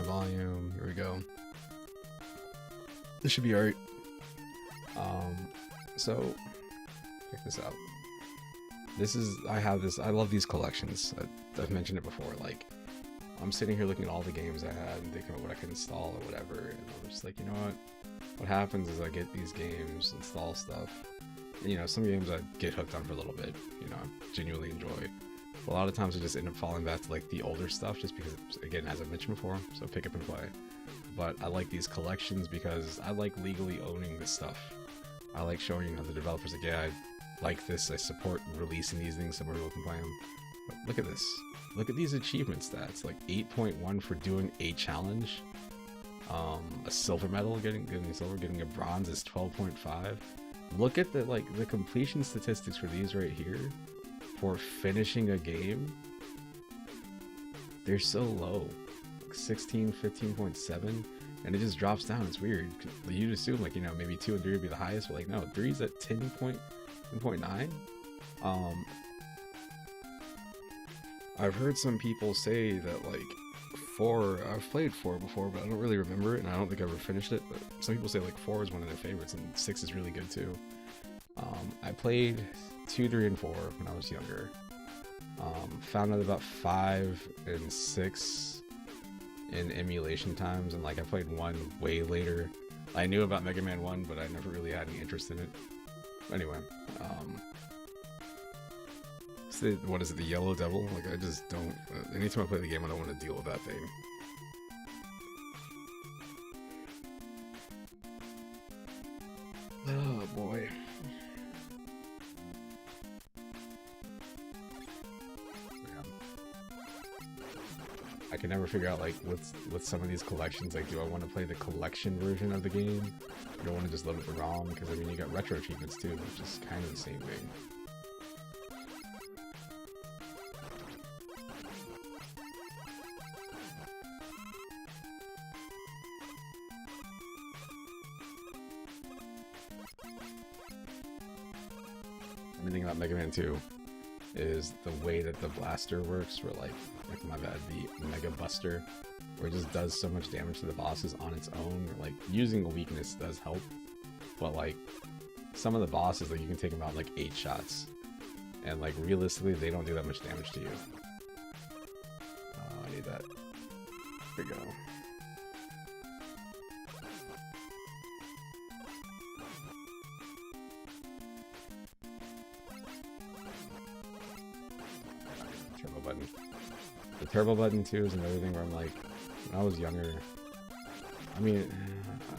volume. Here we go. This should be alright. So check this out. I love these collections. I've mentioned it before. Like, I'm sitting here looking at all the games I had and thinking about what I could install or whatever, and I'm just like, you know what happens is I get these games, install stuff, and, you know, some games I get hooked on for a little bit, you know, I genuinely enjoy. A lot of times I just end up falling back to like the older stuff just because, again, as I mentioned before, so pick up and play. But I like these collections because I like legally owning this stuff. I like showing other developers, like, yeah, I like this, I support releasing these things so more people can play them. But look at this. Look at these achievement stats, like 8.1 for doing a challenge. A silver medal, getting silver, getting a bronze is 12.5. Look at the completion statistics for these right here for finishing a game. They're so low, like 16, 15.7, and it just drops down. It's weird. You'd assume, like, you know, maybe 2 and 3 would be the highest, but like, no, 3's at 10.9. I've heard some people say that, like, 4, I've played 4 before, but I don't really remember it, and I don't think I ever finished it, but some people say, like, 4 is one of their favorites, and 6 is really good, too. I played 2, 3, and 4 when I was younger. Found out about 5 and 6 in emulation times, and, like, I played 1 way later. I knew about Mega Man 1, but I never really had any interest in it. Anyway, what is it, the Yellow Devil? Like, I just don't, anytime I play the game, I don't want to deal with that thing. Oh boy. I can never figure out, like, with some of these collections, like, do I want to play the collection version of the game? I don't want to just load up the ROM, because, I mean, you got retro achievements too, which is kind of the same thing. Anything about Mega Man 2 is the way that the blaster works, where like my bad, the Mega Buster, where it just does so much damage to the bosses on its own. Like, using a weakness does help, but like some of the bosses, like, you can take them out like 8 shots, and like realistically they don't do that much damage to you. I need that. Here we go. Turbo button. The turbo button too is another thing where I'm like, when I was younger, I mean,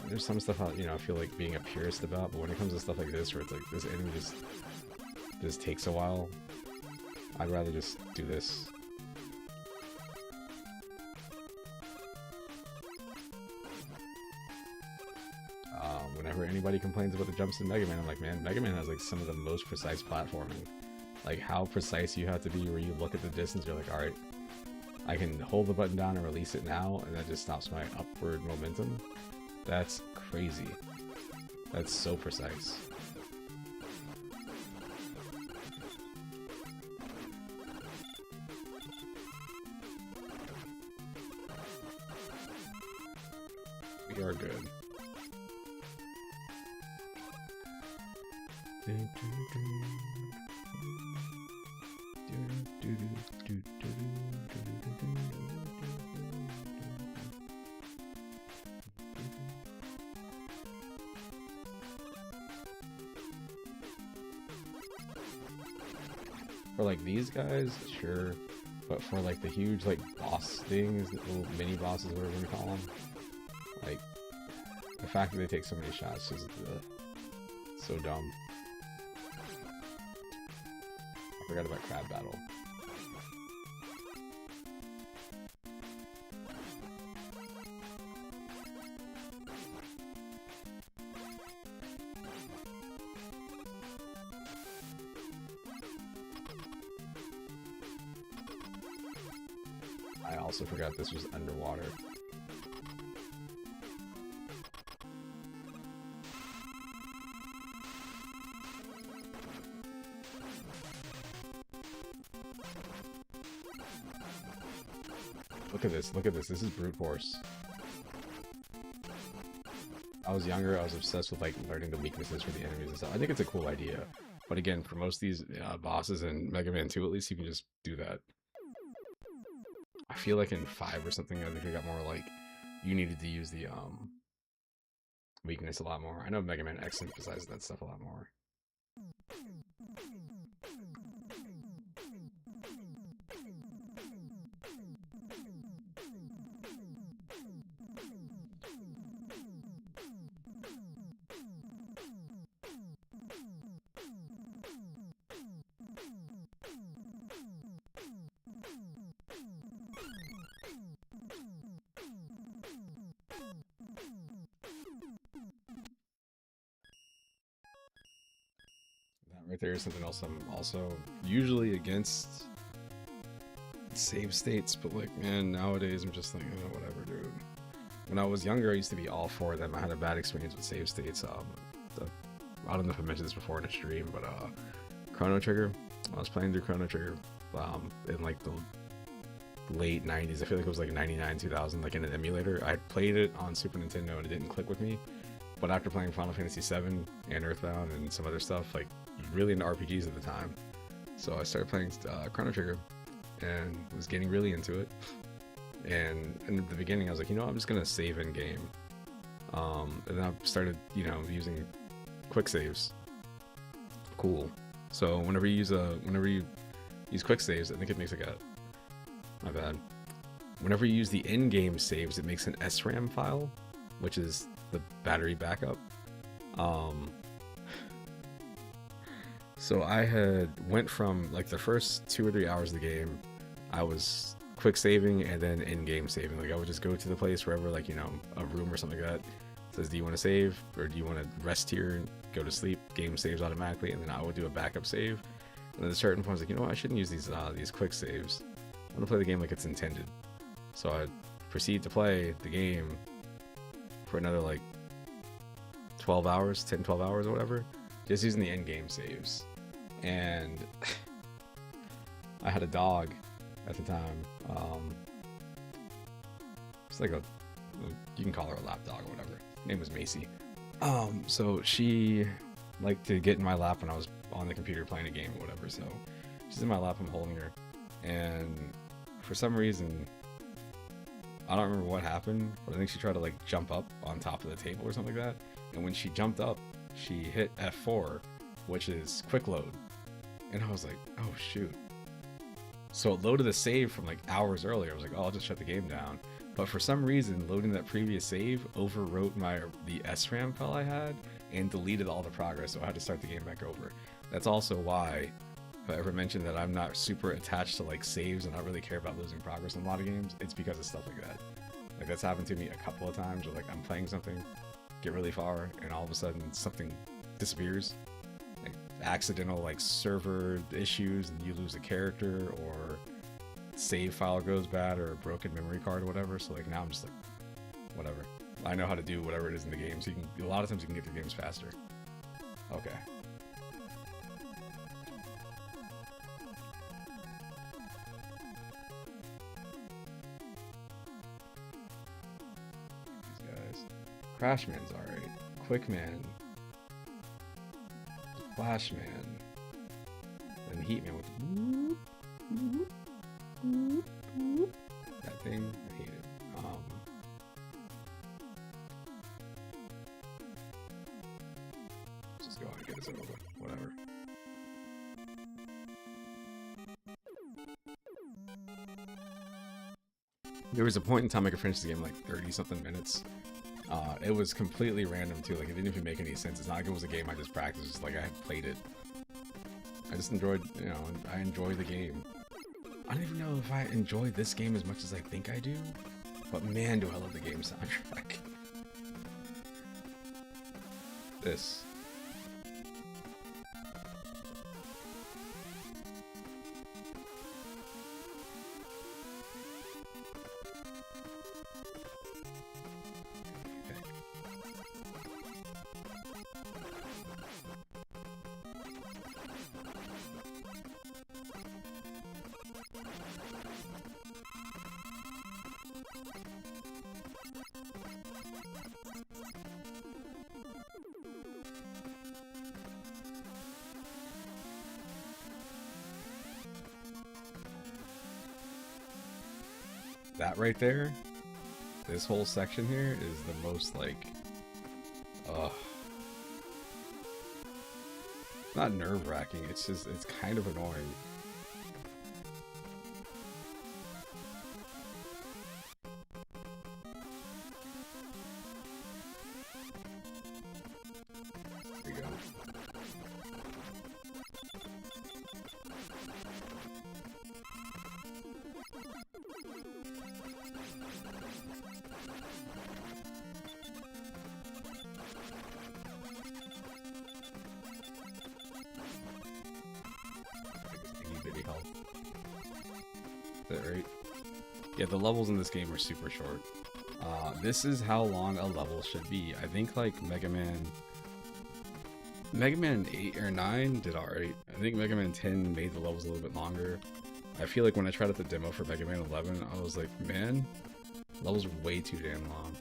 there's some stuff I feel like being a purist about, but when it comes to stuff like this, where it's like this enemy just takes a while, I'd rather just do this. Whenever anybody complains about the jumps in Mega Man, I'm like, man, Mega Man has like some of the most precise platforming. Like, how precise you have to be, where you look at the distance, you're like, alright, I can hold the button down and release it now, and that just stops my upward momentum. That's crazy. That's so precise. We are good. For like these guys, sure, but for like the huge like boss things, little mini bosses, whatever you call them, like the fact that they take so many shots is so dumb. I forgot about Crab Battle. I also forgot this was underwater. Look at this, this is brute force. I was younger, I was obsessed with like learning the weaknesses for the enemies and stuff. I think it's a cool idea, but again, for most of these bosses in Mega Man 2, at least you can just do that. I feel like in 5 or something, I think they got more like you needed to use the weakness a lot more. I know Mega Man X emphasizes that stuff a lot more. Right there is something else I'm also usually against save states, but like, man, nowadays I'm just like, oh, whatever, dude. When I was younger, I used to be all for them. I had a bad experience with save states. I don't know if I mentioned this before in a stream, but Chrono Trigger. I was playing through Chrono Trigger in like the late 90s. I feel like it was like 99, 2000, like in an emulator. I played it on Super Nintendo and it didn't click with me. But after playing Final Fantasy VII and Earthbound and some other stuff, like really into RPGs at the time, so I started playing Chrono Trigger and was getting really into it. And in the beginning, I was like, you know, I'm just gonna save in game. And then I started, you know, using quick saves. Cool. So whenever you use quick saves, I think it makes like my bad. Whenever you use the in-game saves, it makes an SRAM file, which is the battery backup. So I had went from like the first 2 or 3 hours of the game, I was quick saving and then in-game saving. Like I would just go to the place wherever, like, you know, a room or something like that. It says, do you want to save or do you want to rest here and go to sleep? Game saves automatically, and then I would do a backup save. And at a certain point, I was like, you know what? I shouldn't use these quick saves. I'm gonna play the game like it's intended. So I proceed to play the game for another like 12 hours, 10, 12 hours or whatever, just using the in-game saves. And I had a dog at the time. It's like you can call her a lap dog or whatever. Her name was Macy. So she liked to get in my lap when I was on the computer playing a game or whatever. So she's in my lap, I'm holding her, and for some reason, I don't remember what happened, but I think she tried to like jump up on top of the table or something like that. And when she jumped up, she hit F4, which is quick load. And I was like, oh shoot. So it loaded a save from like hours earlier. I was like, oh, I'll just shut the game down. But for some reason, loading that previous save overwrote the SRAM file I had and deleted all the progress, so I had to start the game back over. That's also why, if I ever mentioned that I'm not super attached to like saves and I don't really care about losing progress in a lot of games, it's because of stuff like that. Like that's happened to me a couple of times where like I'm playing something, get really far, and all of a sudden something disappears. Like accidental like server issues and you lose a character, or save file goes bad, or a broken memory card or whatever. So like now I'm just like, whatever. I know how to do whatever it is in the game, so you can, a lot of times you can get through games faster. Okay. These guys. Crashman's alright. Quickman. Flashman. And Heatman with that thing. I hate it. Let's just go on and get this over with. Whatever. There was a point in time I could finish the game like 30 something minutes. It was completely random too, like it didn't even make any sense. It's not like it was a game I just practiced, it's like I had played it. I just enjoyed, you know, I enjoy the game. I don't even know if I enjoy this game as much as I think I do, but man, do I love the game soundtrack. This. That right there, this whole section here is the most like, not nerve-wracking, it's just, it's kind of annoying. There you go. Health. Is that right? Yeah, the levels in this game are super short. This is how long a level should be. I think like Mega Man 8 or 9 did alright. I think Mega Man 10 made the levels a little bit longer. I feel like when I tried out the demo for Mega Man 11, I was like, man, levels are way too damn long.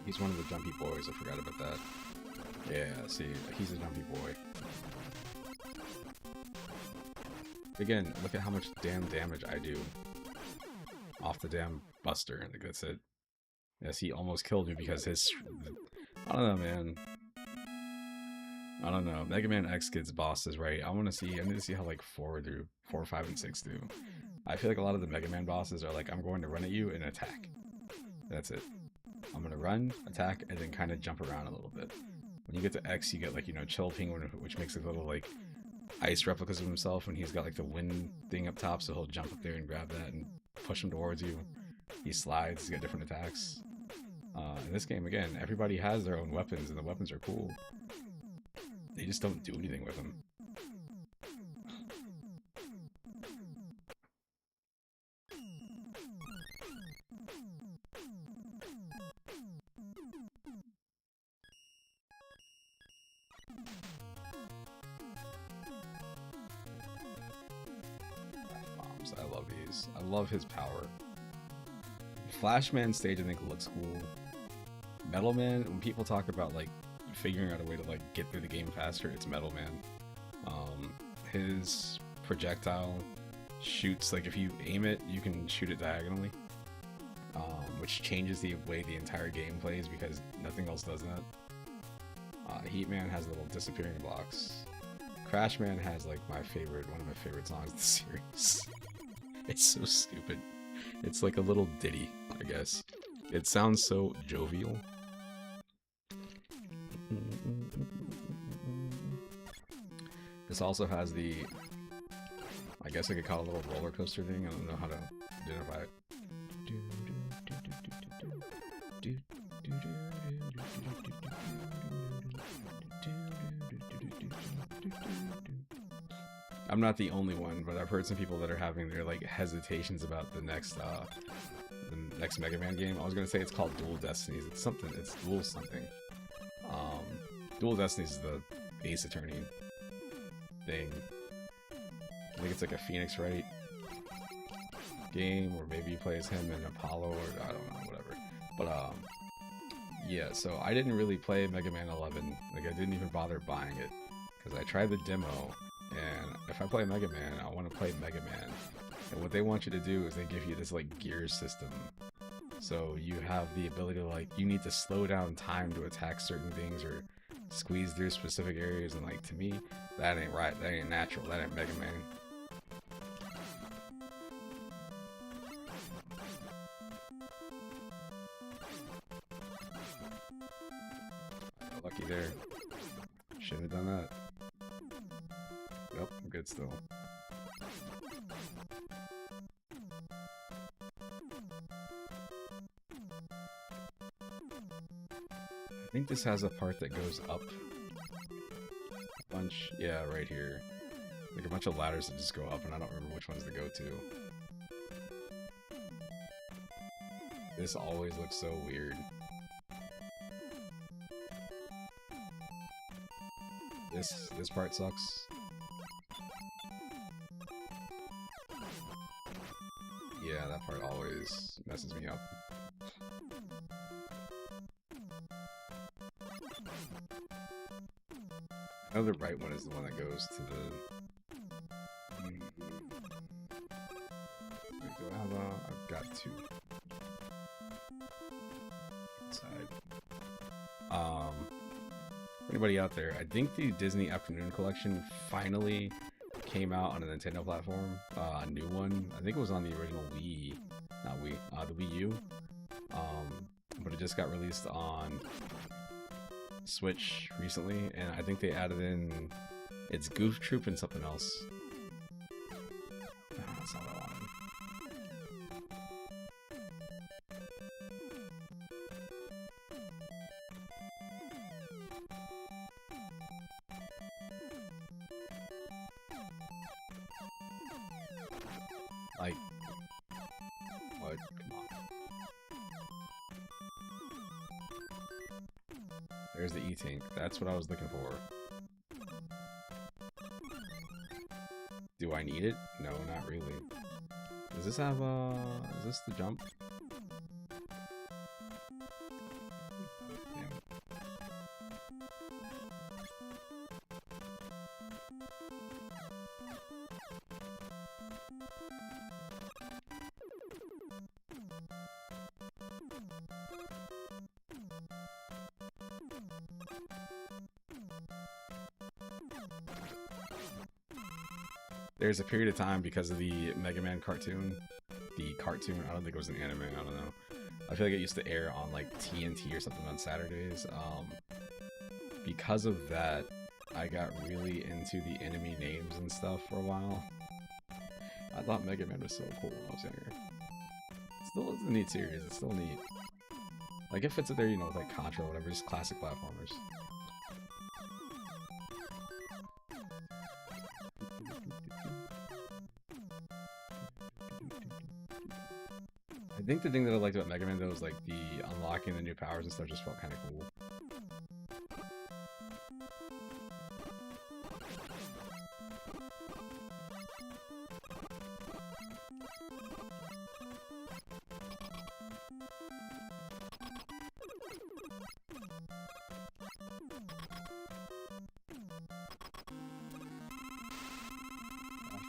He's one of the jumpy boys, I forgot about that. Yeah, see, he's a jumpy boy. Again, look at how much damn damage I do off the damn buster, like that's it. Yes, he almost killed me because his... I don't know, man. I don't know. Mega Man X gets bosses right. I need to see how like 4, 5, and 6 do. I feel like a lot of the Mega Man bosses are like, I'm going to run at you and attack. That's it. I'm gonna run, attack, and then kind of jump around a little bit. When you get to X, you get like, you know, Chill Penguin, which makes like little like ice replicas of himself, and he's got like the wind thing up top, so he'll jump up there and grab that and push him towards you. He slides, he's got different attacks. In this game, again, everybody has their own weapons, and the weapons are cool. They just don't do anything with them. Bombs, I love these. I love his power. Flashman stage I think looks cool. Metal Man, when people talk about like figuring out a way to like get through the game faster, it's Metal Man. His projectile shoots, like if you aim it, you can shoot it diagonally, which changes the way the entire game plays because nothing else does that. Heat Man has little disappearing blocks. Crash Man has like one of my favorite songs in the series. It's so stupid. It's like a little ditty, I guess. It sounds so jovial. This also has the, I guess I could call it a little roller coaster thing. I don't know how to identify it. I'm not the only one, but I've heard some people that are having their like hesitations about the next Mega Man game. I was gonna say it's called Dual Destinies. It's something. It's Dual something. Dual Destinies is the Ace Attorney thing. I think it's like a Phoenix Wright game, or maybe he plays him in Apollo, or I don't know, whatever. But yeah. So I didn't really play Mega Man 11. Like I didn't even bother buying it because I tried the demo. And if I play Mega Man, I want to play Mega Man And what they want you to do is they give you this like gear system. So you have the ability to like, you need to slow down time to attack certain things or squeeze through specific areas. And like, to me, that ain't right. That ain't natural. That ain't Mega Man. Lucky there. Shouldn't have done that. Nope, I'm good still. I think this has a part that goes up a bunch. Yeah, right here. Like a bunch of ladders that just go up, and I don't remember which ones to go to. This always looks so weird. This part sucks. Yeah, that part always messes me up. I know the right one is the one that goes to the... Wait, do I have a... I've got two. Inside. For anybody out there, I think the Disney Afternoon Collection finally came out on a Nintendo platform. A new one. I think it was on the original Wii. Not Wii. The Wii U. But it just got released on Switch recently, and I think they added in it's Goof Troop and something else. No, that's not what I wanted. Like, what? Come on. There's the E-Tank. That's what I was looking for. Do I need it? No, not really. Does this have is this the jump? Damn. There's a period of time because of the Mega Man cartoon. The cartoon, I don't think it was an anime, I don't know. I feel like it used to air on like TNT or something on Saturdays. Because of that, I got really into the enemy names and stuff for a while. I thought Mega Man was so cool when I was younger. Still is a neat series, it's still neat. Like it fits in there, you know, with like Contra or whatever, just classic platformers. I think the thing that I liked about Mega Man though was like the unlocking the new powers and stuff just felt kind of cool.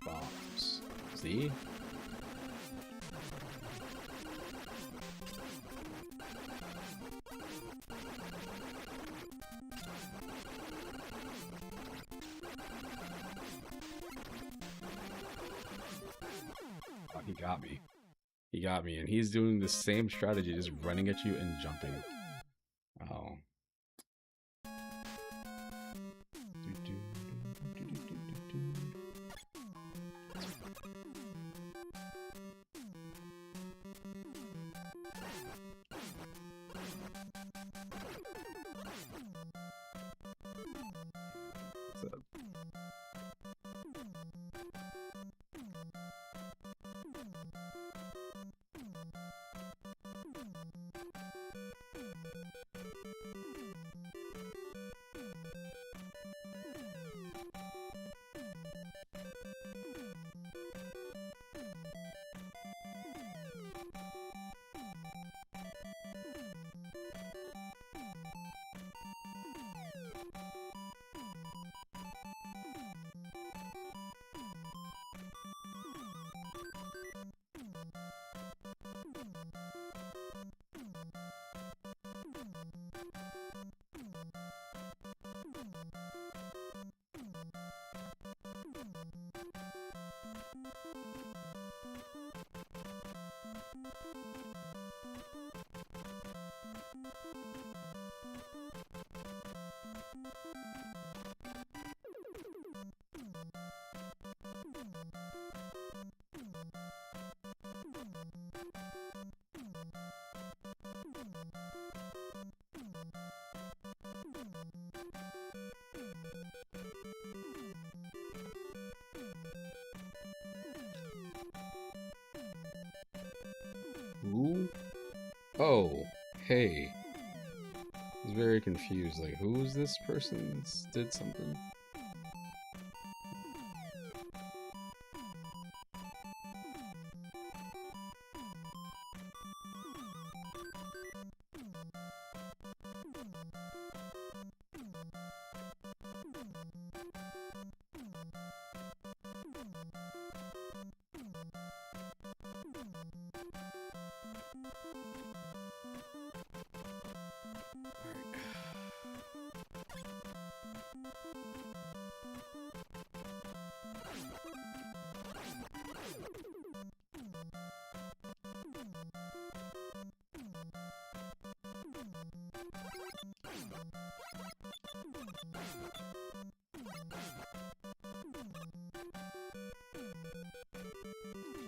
Bombs. See? Oh, he got me. He got me, and he's doing the same strategy, just running at you and jumping. Oh. What's up? Oh, hey. I was very confused. Like, who is this person that did something?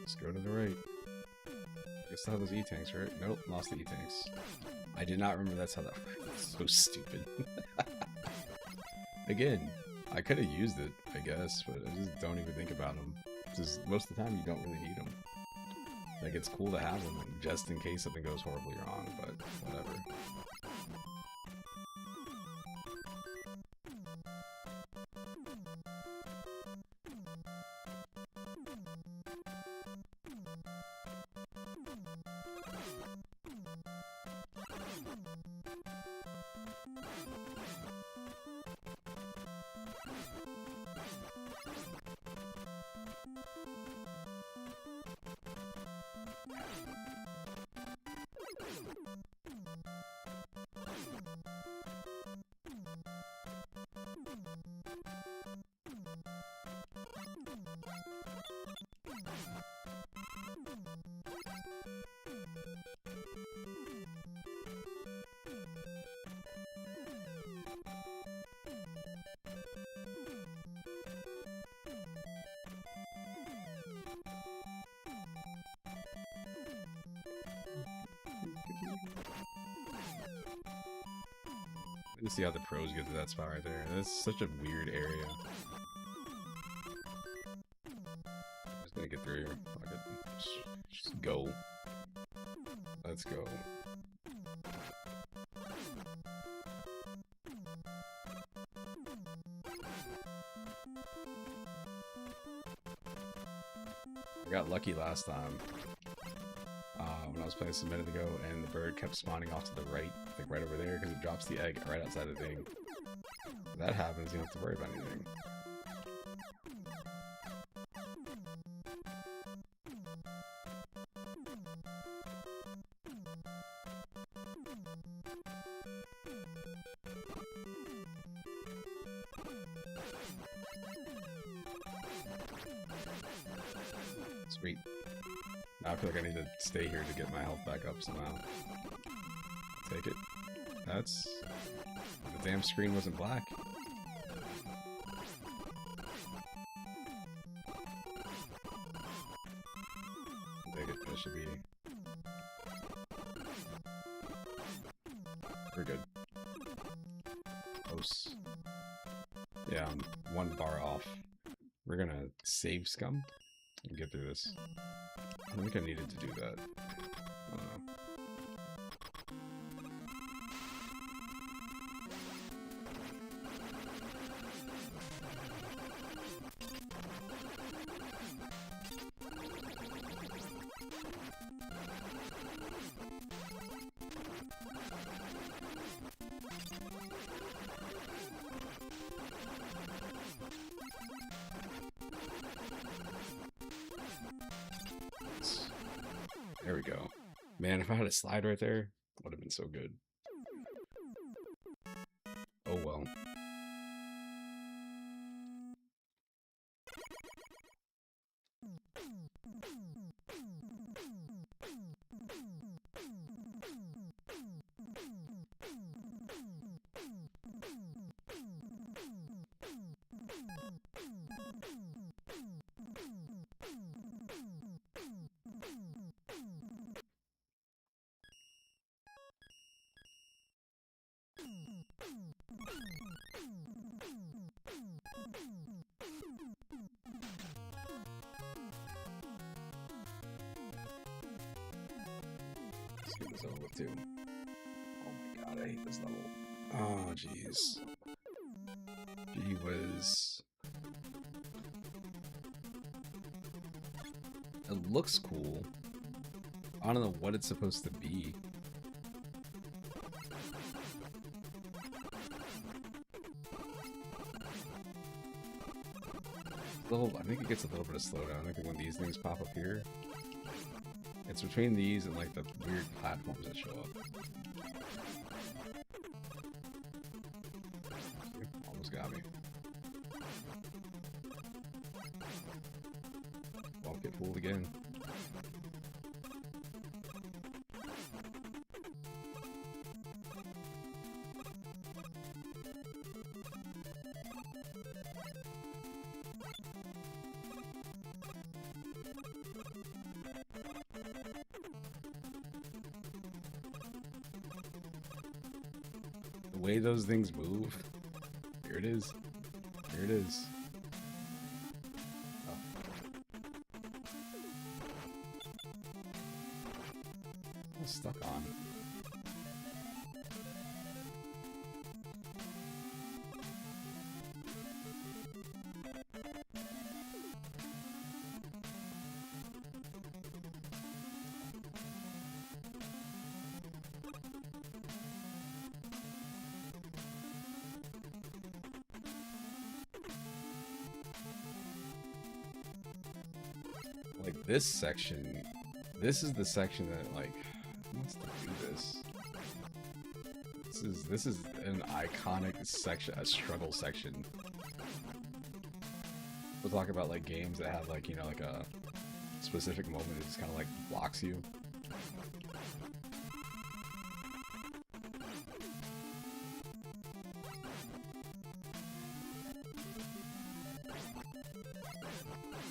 Let's go to the right. I guess that was E-Tanks, right? Nope, lost the E-Tanks. I did not remember that's how that worked. So stupid. Again, I could have used it, I guess, but I just don't even think about them. Because most of the time you don't really need them. Like, it's cool to have them just in case something goes horribly wrong, but whatever. Let's see how the pros get to that spot right there. That's such a weird area. I'm just gonna get through here. Fuck it. Just go. Let's go. I got lucky last time. When I was playing this a minute ago, and the bird kept spawning off to the right, like right over there, because it drops the egg right outside the thing. If that happens, you don't have to worry about anything. Sweet. Now I feel like I need to stay here to get my health back up somehow. Take it. That's... The damn screen wasn't black. Take it. That should be... We're good. Close. Yeah, I'm one bar off. We're gonna save scum and get through this. I think I needed to do that. I don't know. There we go. Man, if I had a slide right there, it would have been so good. Oh well. Let's get this over with too. Oh my god, I hate this level. Oh jeez. Gee whiz. It looks cool. I don't know what it's supposed to be. I think it gets a little bit of slowdown. I think when these things pop up here, it's between these and like the weird platforms that show up. Almost got me. Won't get fooled again. The way those things move. Here it is. Here it is. Oh. I'm stuck on. Like this section, this is the section that like wants to do this. This is an iconic section, a struggle section. We'll talk about like games that have like, you know, like a specific moment that just kind of like blocks you.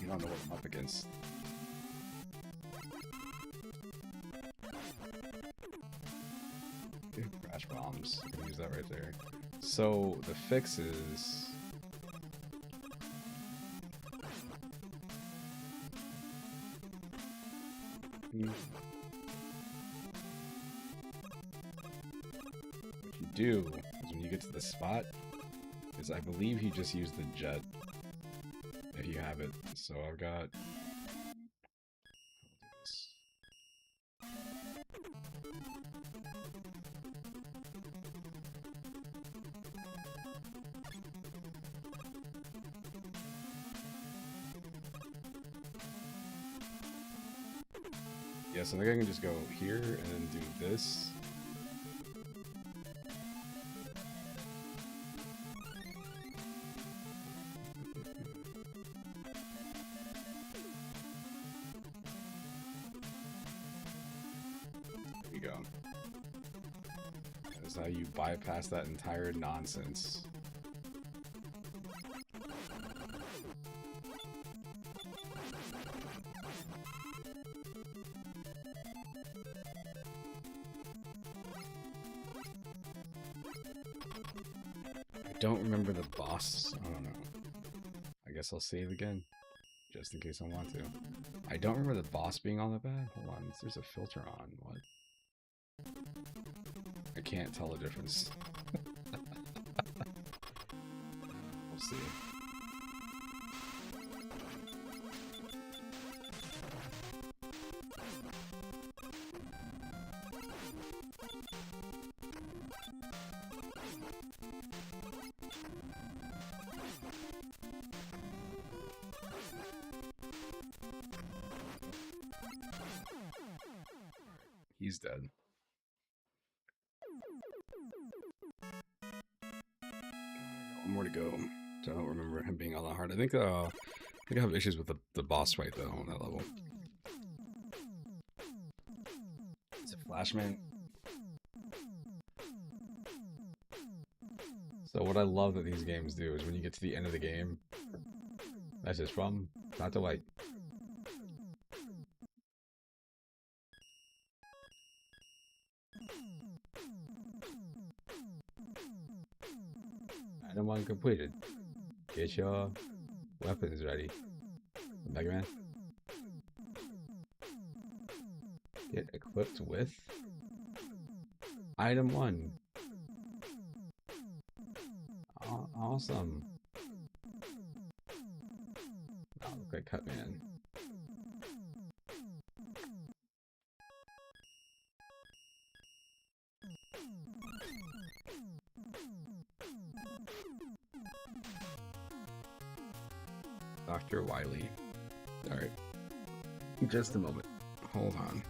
You don't know what I'm up against. Crash bombs. I'm gonna use that right there. So the fix is what you do is when you get to the spot is I believe you just use the jet if you have it. So I've got yeah, so I think I can just go here and then do this. There we go. That's how you bypass that entire nonsense. Don't remember the boss. I don't know. I guess I'll save again, just in case I want to. I don't remember the boss being on the bed. Hold on, there's a filter on. What? I can't tell the difference. We'll see. He's dead. One more to go. So I don't remember him being all that hard. I think I have issues with the boss fight though on that level. Is it Flashman? So what I love that these games do is when you get to the end of the game, that's just from not to like. Item 1 completed. Get your weapons ready. Mega Man. Get equipped with Item 1. Awesome. Oh, look like Cutman. Dr. Wily. Alright. Just a moment. Hold on.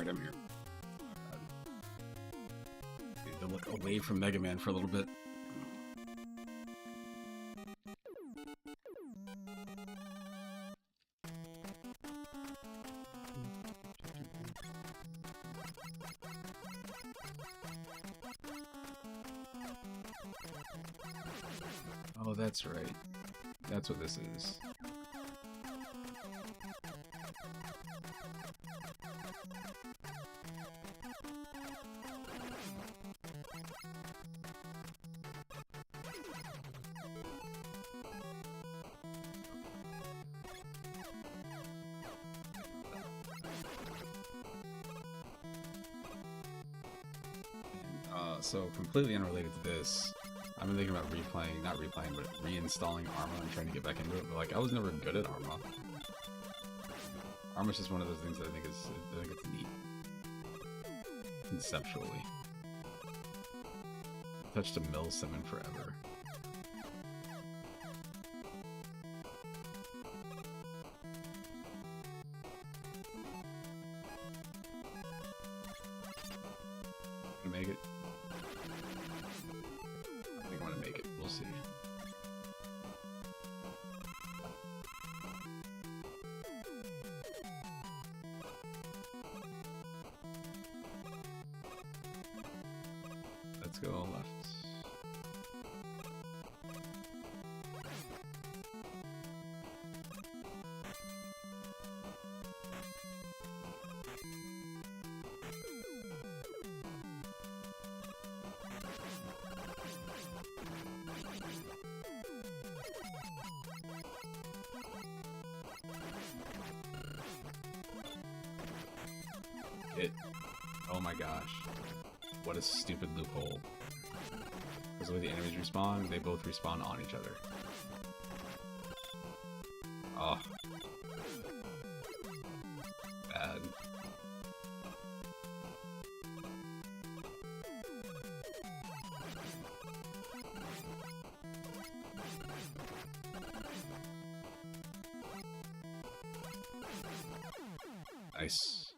Alright, I'm here. Need to look away from Mega Man for a little bit. Oh, that's right. That's what this is. So completely unrelated to this, I've been thinking about replaying, not replaying, but reinstalling Arma and trying to get back into it. But like, I was never good at Arma. Arma's just one of those things that I think it's neat conceptually. I touched a mill sim in forever. Gonna make it. I think I'm gonna make it. We'll see. Let's go left. Oh my gosh. What a stupid loophole. Because the way the enemies respawn, they both respawn on each other. Oh. Bad. Nice.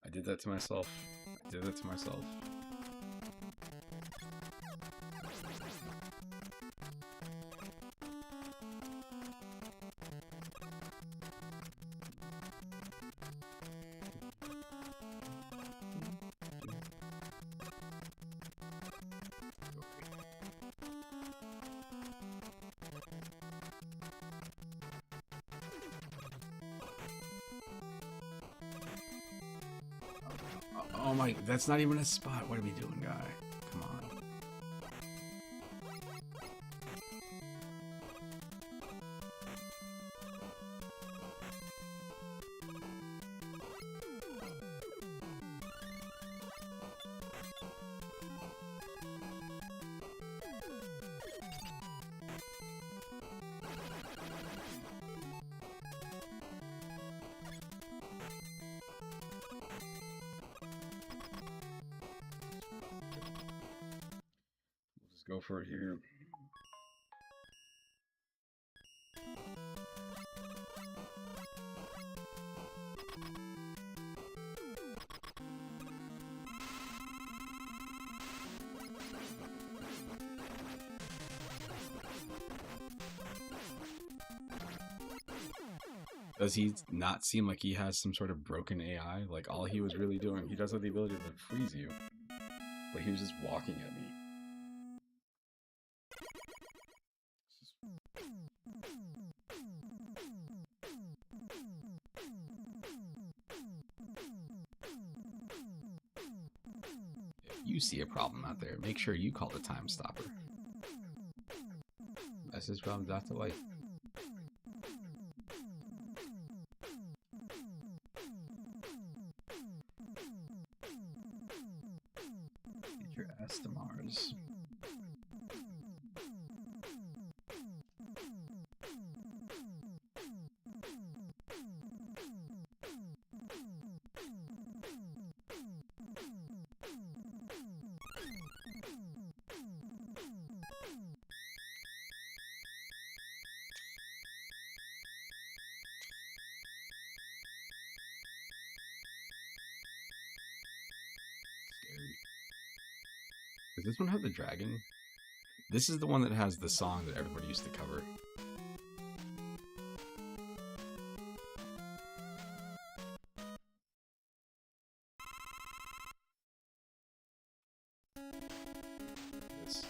I did that to myself. I did that to myself. Oh my, that's not even a spot. What are we doing, guy? Come on. Go for it here. Does he not seem like he has some sort of broken AI? Like, all he was really doing, he does have the ability to freeze you, but he was just walking at me. If you see a problem out there, make sure you call the Time Stopper. Message from Dr. Light. Get your ass to Mars. this one have the dragon? This is the one that has the song that everybody used to cover. This.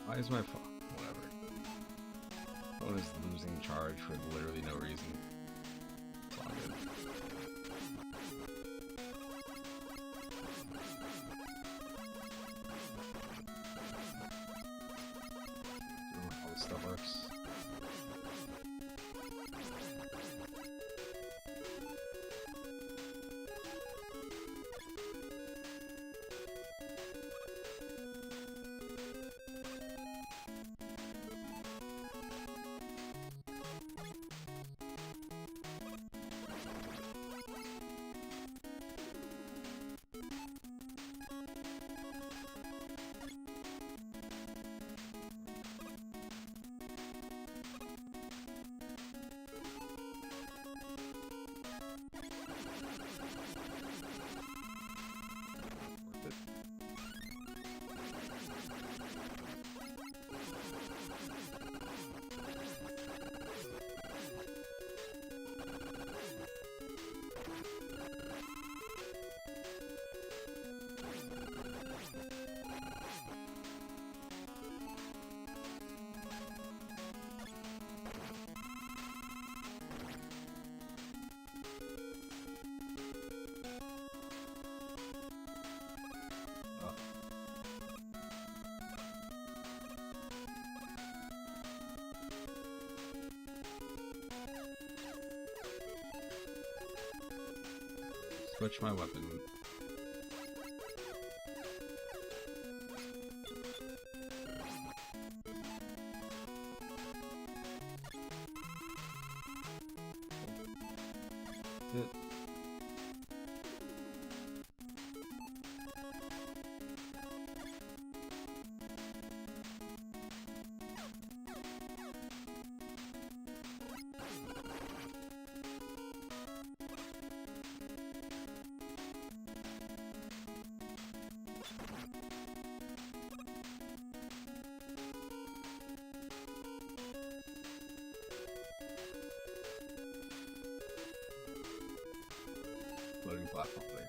Why is my phone? Whatever. Phone is losing charge for literally no reason. It's all good. All this stuff works. Switch my weapon. That's it. Floating platform there.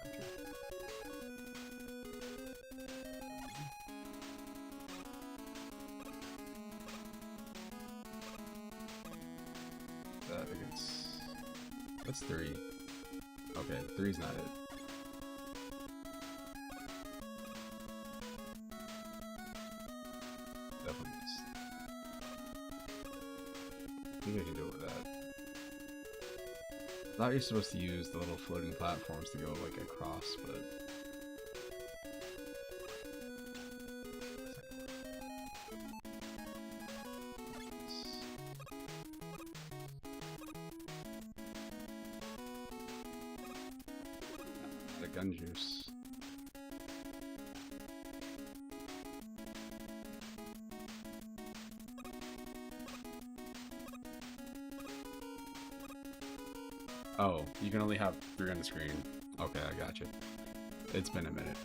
That against. What's 3? Okay, 3's not it. Definitely missed. I think I can do it with that. I thought you're supposed to use the little floating platforms to go like across, but the gun juice. Oh, you can only have 3 on the screen. Okay, I got you. It's been a minute.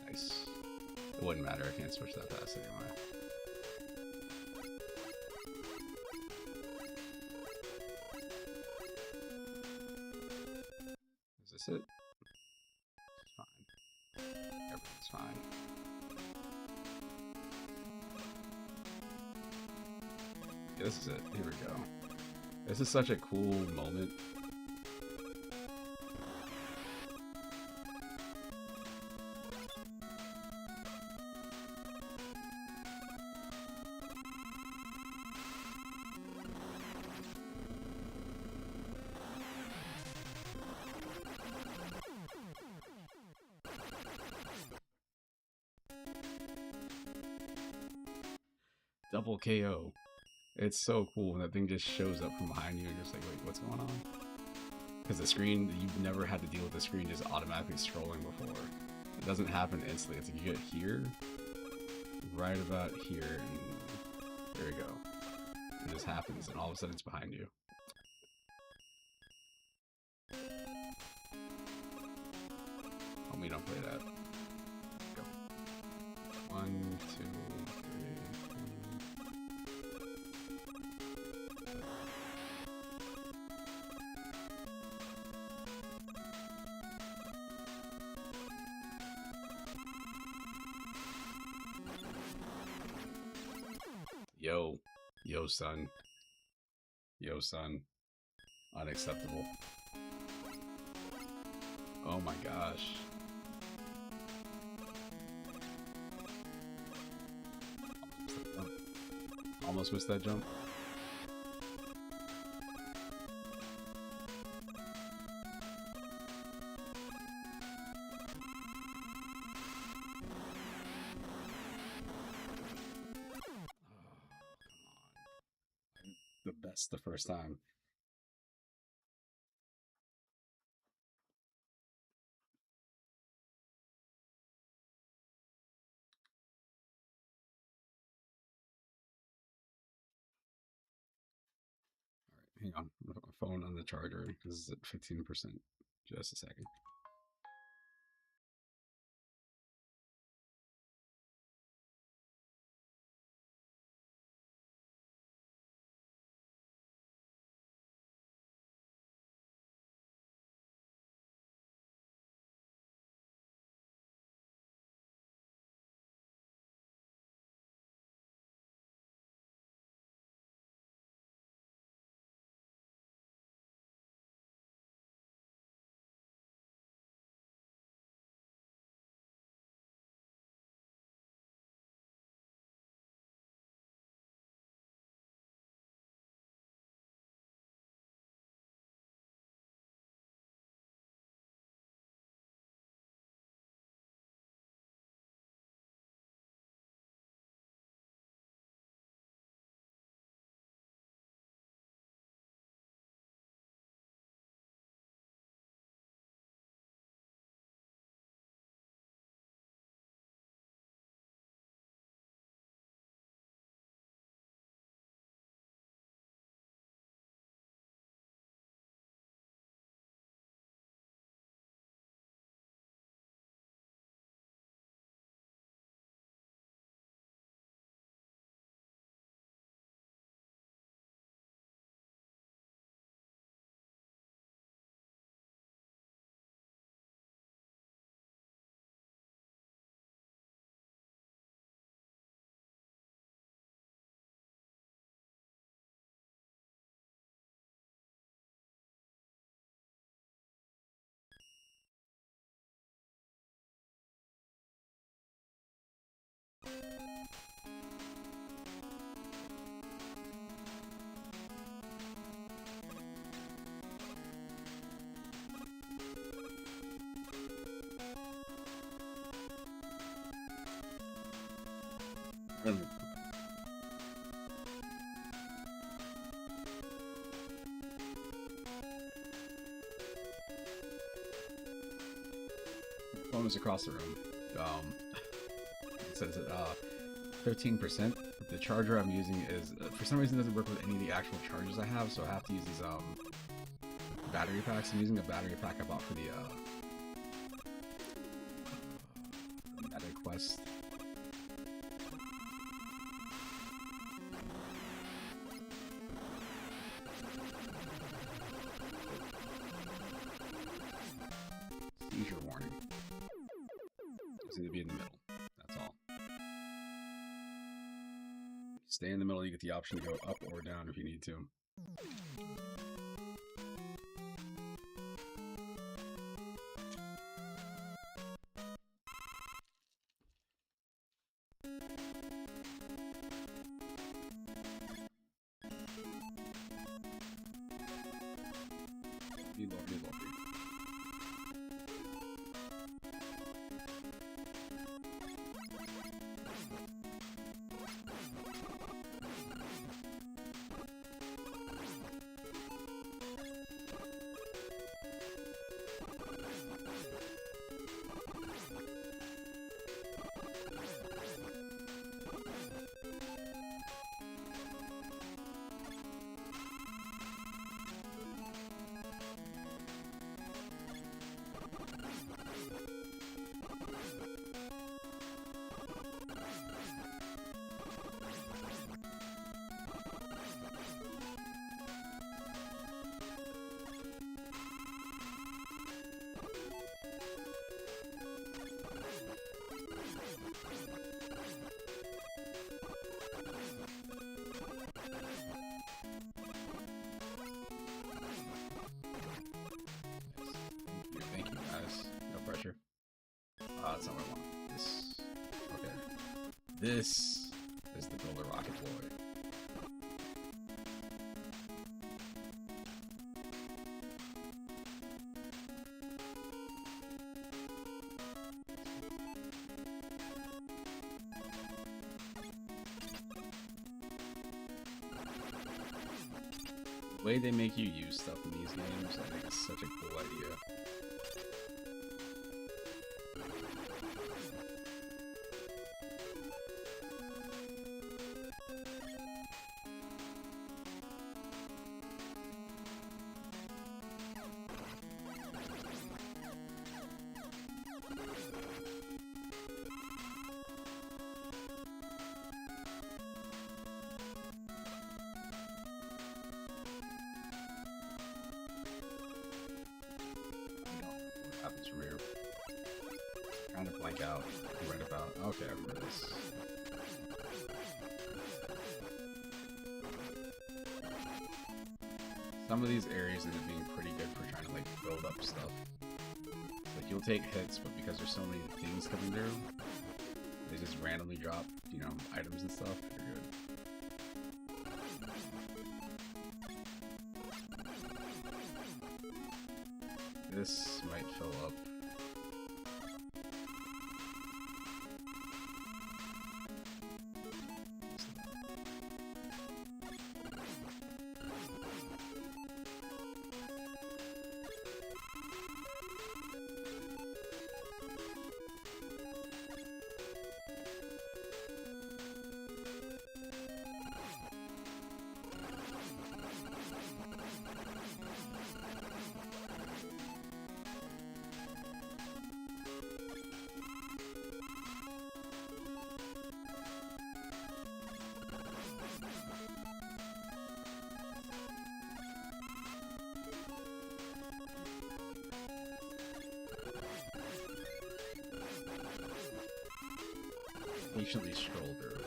Nice. It wouldn't matter, I can't switch that fast anyway. Is this it? It's fine. Everything's fine. This is it. Here we go. This is such a cool moment. double KO. It's so cool when that thing just shows up from behind you and you're just like, wait, what's going on? Because the screen, you've never had to deal with the screen just automatically scrolling before. It doesn't happen instantly. It's like you get here, right about here, and there you go. It just happens, and all of a sudden it's behind you. Tell me don't play that. Go. 1, 2, 3. Yo, son. Yo, son. Unacceptable. Oh my gosh. Almost missed that jump. The best the first time. Hang on, I'm gonna put my phone on the charger because it's at 15%. Just a second. Phone is across the room. It says it 15%. The charger I'm using is for some reason doesn't work with any of the actual chargers I have, so I have to use these battery packs. I'm using a battery pack I bought for the MetaQuest. Seizure warning. Just need to be in the middle. That's all. Stay in the middle, you get the option to go up or down if you need to. that's not what I want. This. Okay. This is the Builder Rocket Boy. The way they make you use stuff in these games, I think is such a cool idea. Happens from here. Kind of blank out right about. Okay, I remember this. Some of these areas end up being pretty good for trying to like build up stuff. Like you'll take hits, but because there's so many things coming through, they just randomly drop, you know, items and stuff. You're good. This might fill up. Patiently scroll through.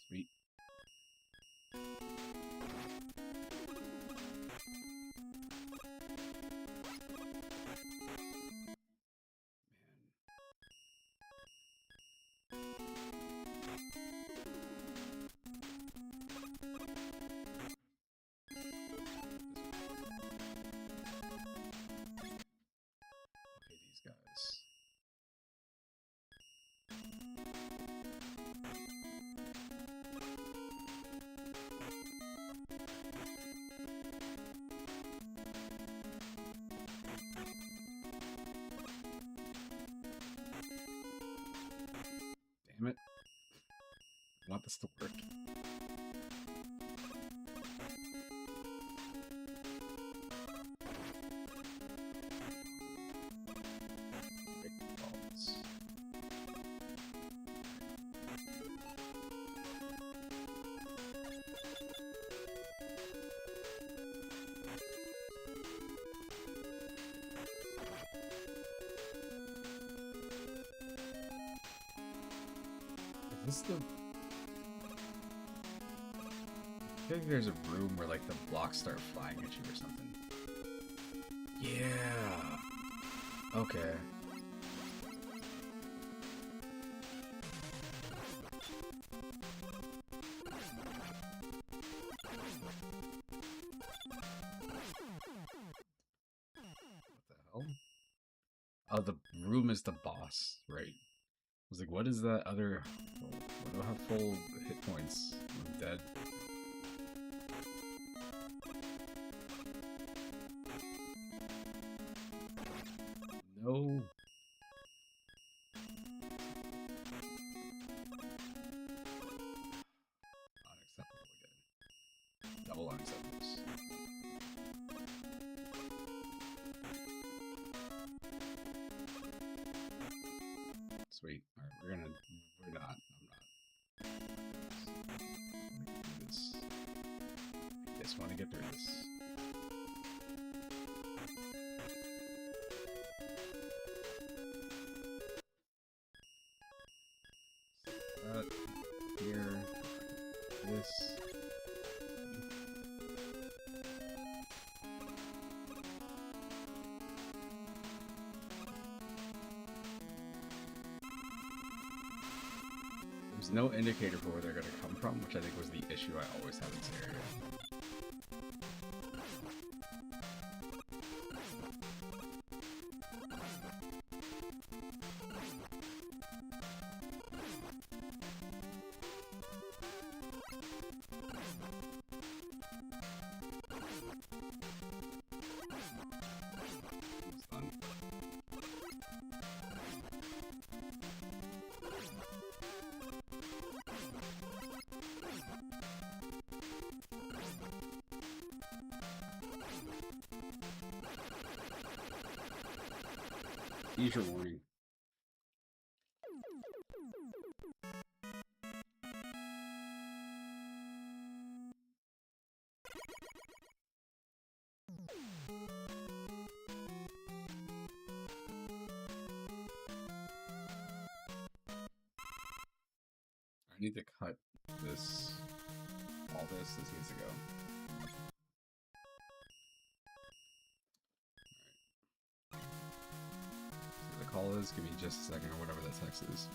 Sweet. Guys. Damn it. I want this to work. Is this the... I feel like there's a room where like the blocks start flying at you or something. Yeah. Okay. What the hell? Oh, the room is the boss, right? I was like, what is that other... I don't have full hit points. I'm dead. No. Unacceptable again. Double unacceptables. Sweet. Alright, we're not. I'm not. Just want to get through this. Here. this. There's no indicator for where they're going to come from, which I think was the issue I always had in this area. It's done. Use your warning. I need to cut this. All this needs to go. So the call is, give me just a second or whatever that text is.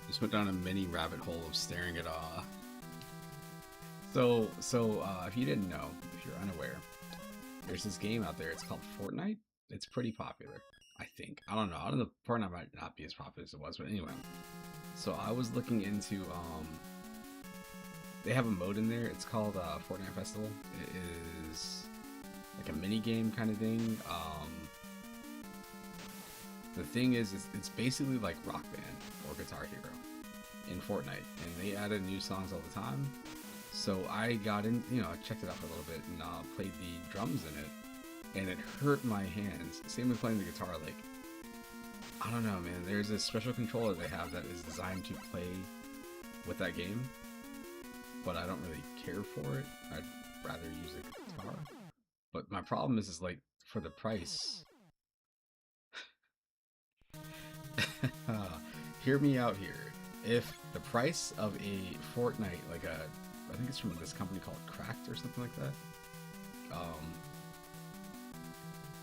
Just went down a mini rabbit hole of staring at if you didn't know, if you're unaware, there's this game out there. It's called Fortnite. It's pretty popular, I think. I don't know. Fortnite might not be as popular as it was, but anyway. So I was looking into they have a mode in there. It's called Fortnite Festival. It is like a mini game kind of thing. The thing is, it's basically like Rock Band or Guitar Hero in Fortnite, and they added new songs all the time. So I got in, I checked it out for a little bit and played the drums in it, and it hurt my hands. Same with playing the guitar. Like, I don't know, man. There's a special controller they have that is designed to play with that game, but I don't really care for it. I'd rather use a guitar. But my problem is like, for the price. Hear me out here. If the price of a Fortnite, like I think it's from this company called Cracked or something like that.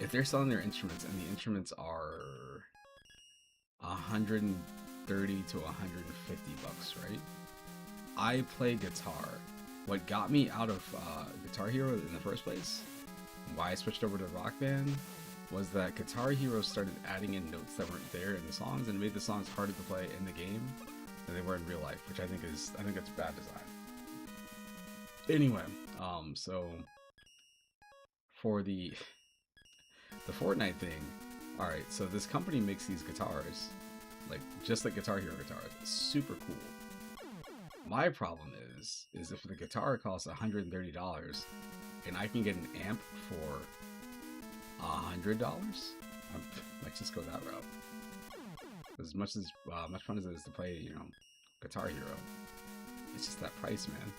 If they're selling their instruments and the instruments are $130 to $150, right? I play guitar. What got me out of Guitar Hero in the first place, why I switched over to Rock Band, was that Guitar Hero started adding in notes that weren't there in the songs and made the songs harder to play in the game than they were in real life, which I think that's bad design. Anyway, so for the Fortnite thing, alright, so this company makes these guitars, like just like Guitar Hero guitars. It's super cool. My problem is if the guitar costs $130 and I can get an amp for $100, I might just go that route. As much fun as it is to play, Guitar Hero, it's just that price, man.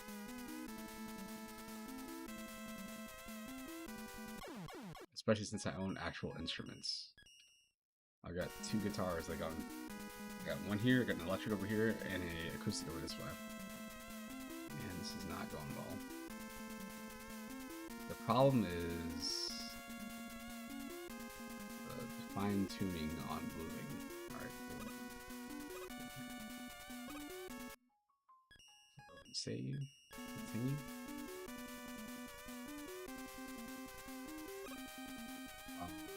Especially since I own actual instruments. I got 2 guitars. I got one here, I got an electric over here, and an acoustic over this way. Man, this is not going well. The problem is the fine-tuning on moving. Alright, cool. Save. Continue.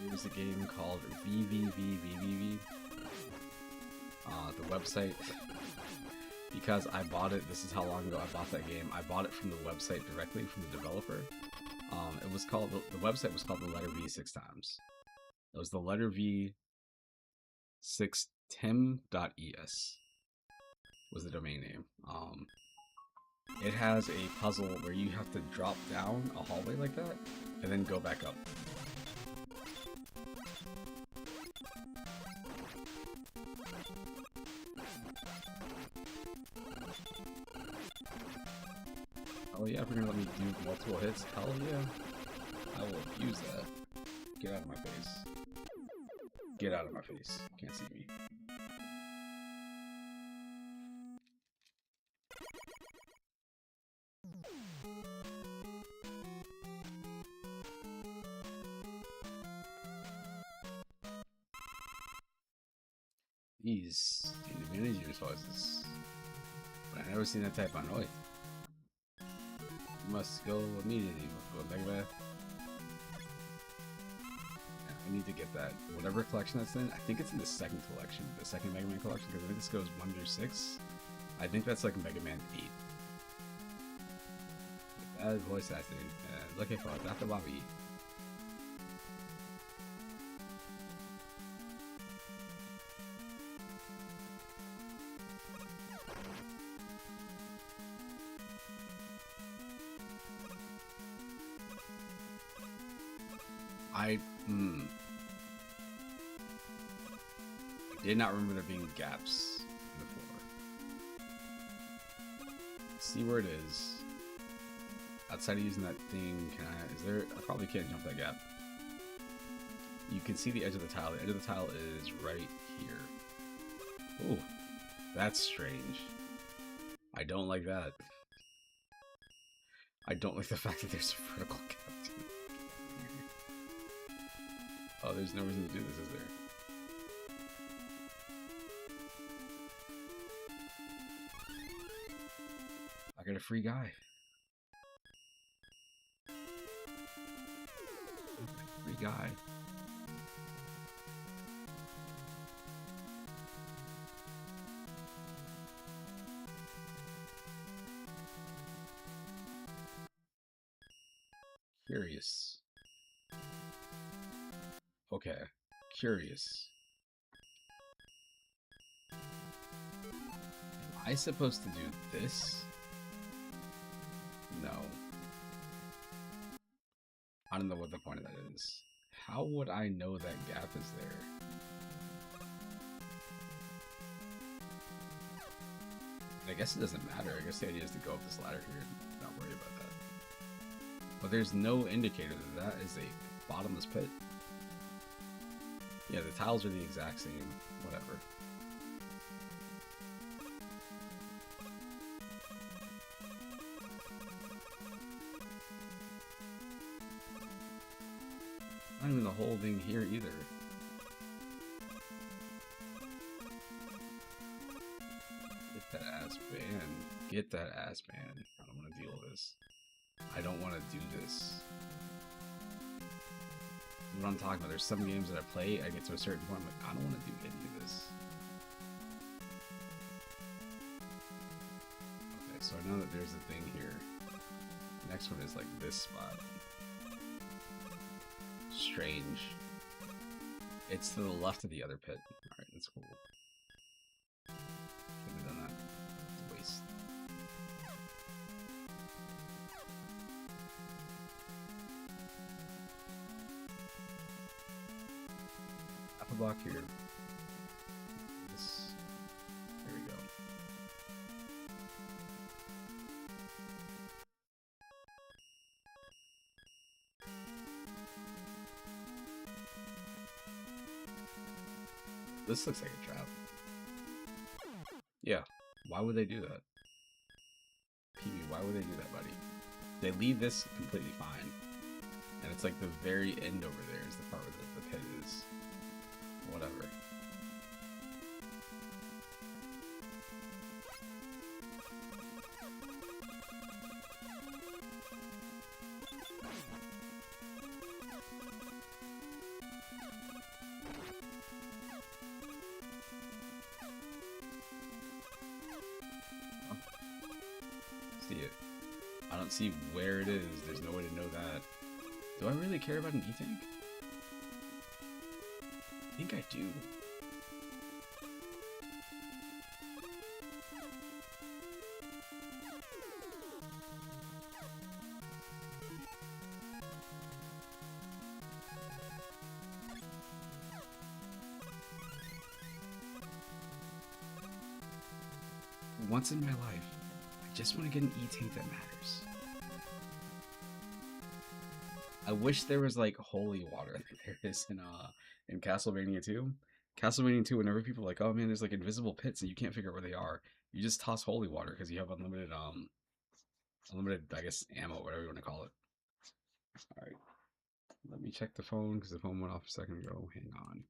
Here's a game called VVVVVV. The website, because I bought it, this is how long ago I bought that game. I bought it from the website directly from the developer. It was called, the website was called the letter V 6 times. It was the letter V 6tim.es was the domain name. It has a puzzle where you have to drop down a hallway like that and then go back up. Oh yeah, if you're gonna let me do multiple hits, hell yeah. I will abuse that. Get out of my face. Get out of my face. Can't see me. These individuals voices. But I never seen that type of noise. Must go immediately. Go Mega Man. Yeah, I need to get that. Whatever collection that's in, I think it's in the second collection, the second Mega Man collection, because I think this goes 1 through 6. I think that's like Mega Man 8. That is voice acting. Looking for Dr. Bobby. I did not remember there being gaps before. Let's see where it is. Outside of using that thing, I probably can't jump that gap. You can see the edge of the tile. The edge of the tile is right here. Ooh, that's strange. I don't like that. I don't like the fact that there's a vertical gap too. Oh, there's no reason to do this, is there? a free guy. Free guy. Curious. Okay. Curious. Am I supposed to do this? No. I don't know what the point of that is. How would I know that gap is there? I guess it doesn't matter. I guess the idea is to go up this ladder here and not worry about that. But there's no indicator that that is a bottomless pit. Yeah, the tiles are the exact same. Whatever. Not even the whole thing here either. Get that ass banned. Get that ass banned. I don't want to deal with this. I don't want to do this. What I'm talking about. There's some games that I play, I get to a certain point, I'm like, I don't want to do any of this. Okay, so I know that there's a thing here. The next one is like this spot. Strange. It's to the left of the other pit. Alright, that's cool. Shouldn't have done that. It's a waste. Up a block here. This. There we go. This looks like a trap. Yeah. Why would they do that? PB, why would they do that, buddy? They leave this completely fine. And it's like the very end over there is the part where the pit is. Whatever. See it. I don't see where it is. There's no way to know that. Do I really care about an E-Tank? I think I do. Once in my life, I just want to get an E-Tank that matters. I wish there was like holy water like there is in Castlevania 2. Castlevania 2, whenever people are like, oh man, there's like invisible pits and you can't figure out where they are, you just toss holy water because you have unlimited I guess ammo, whatever you want to call it. Alright. Let me check the phone because the phone went off a second ago. Hang on.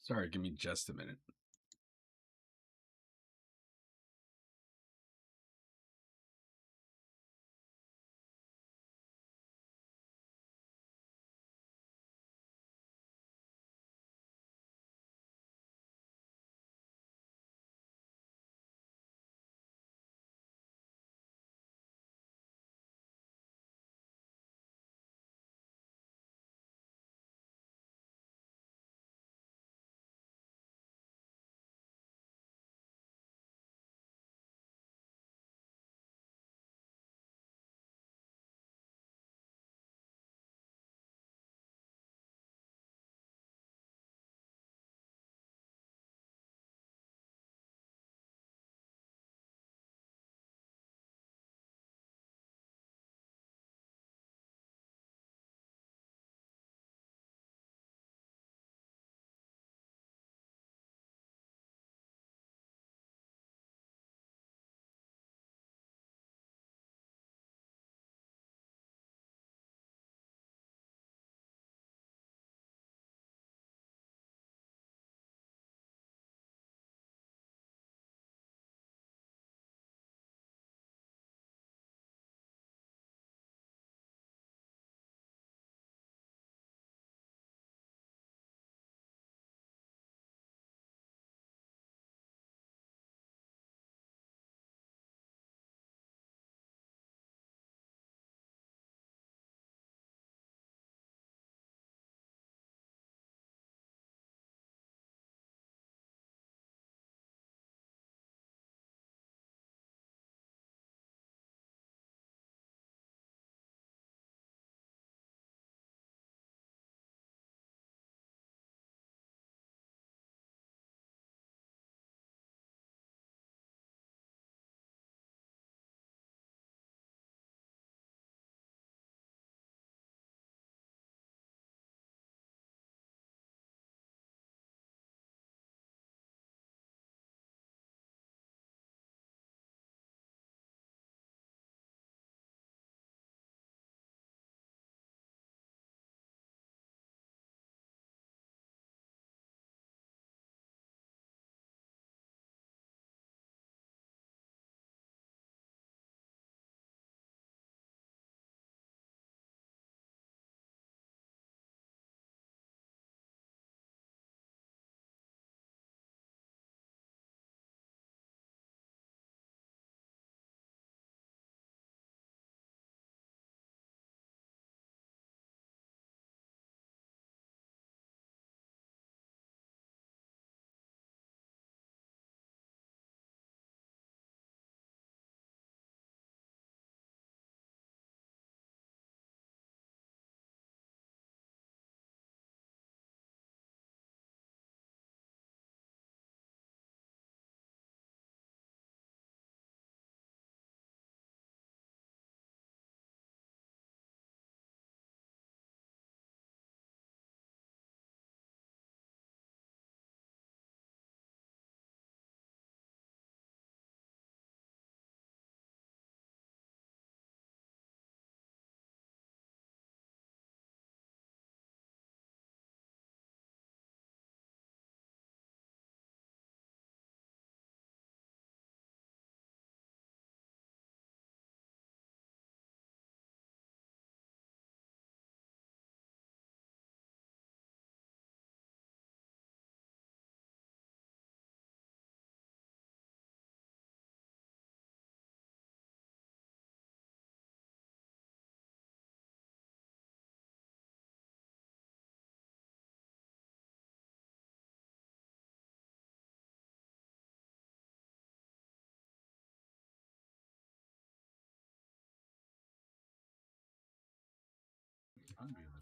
Sorry, give me just a minute.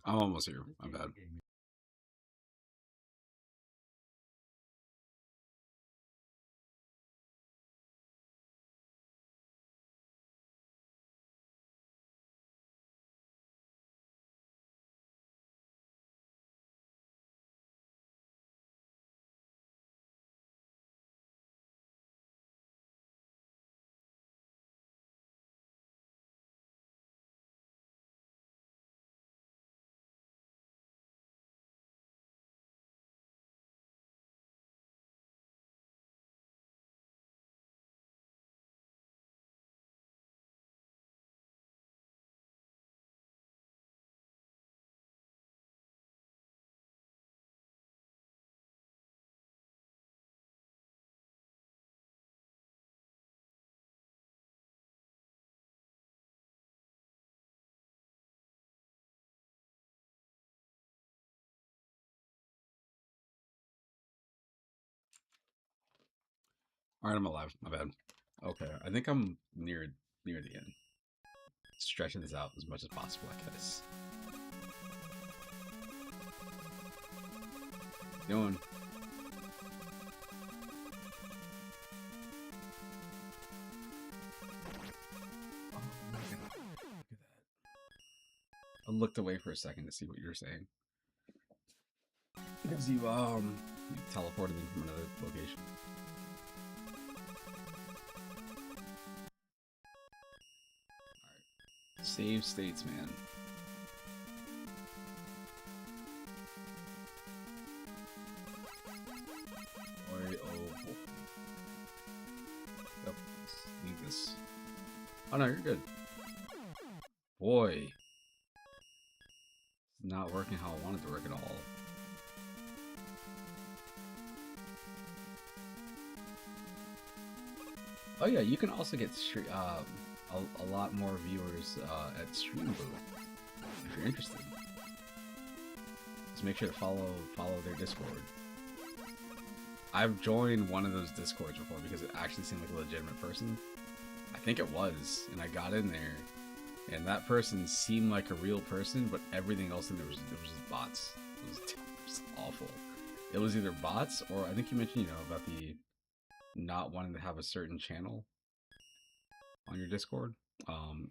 I'm almost here. My bad. Alright, I'm alive. My bad. Okay, I think I'm near the end. Stretching this out as much as possible, I guess. Doing. Oh my god. Look at that. I looked away for a second to see what you were saying. Because you teleported me from another location. Alright. Save states, man. Yep. Leave this. Oh no, you're good. Boy. It's not working how I wanted to work at all. Oh yeah, you can also get a lot more viewers at Stream Boo if you're interested. Just make sure to follow their Discord. I've joined one of those Discords before because it actually seemed like a legitimate person. I think it was, and I got in there, and that person seemed like a real person, but everything else in there was just bots. It was awful. It was either bots or I think you mentioned, about the not wanting to have a certain channel on your Discord.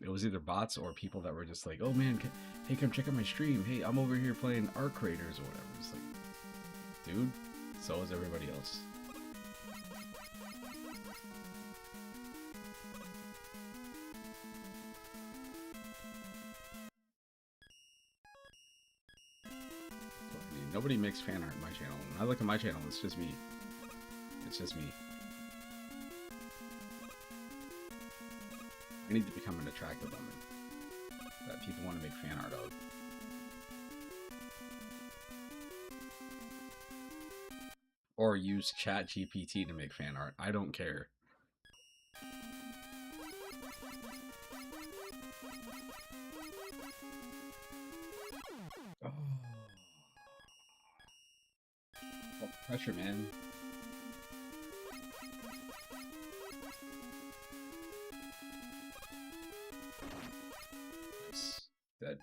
It was either bots or people that were just like, oh man, hey, come check out my stream. Hey, I'm over here playing Arc Creators or whatever. It's like, dude, so is everybody else. I mean, nobody makes fan art in my channel. When I look at my channel, it's just me. It's just me. I need to become an attractive woman that people want to make fan art of. Or use ChatGPT to make fan art. I don't care. Oh. Oh, pressure, man. Dead.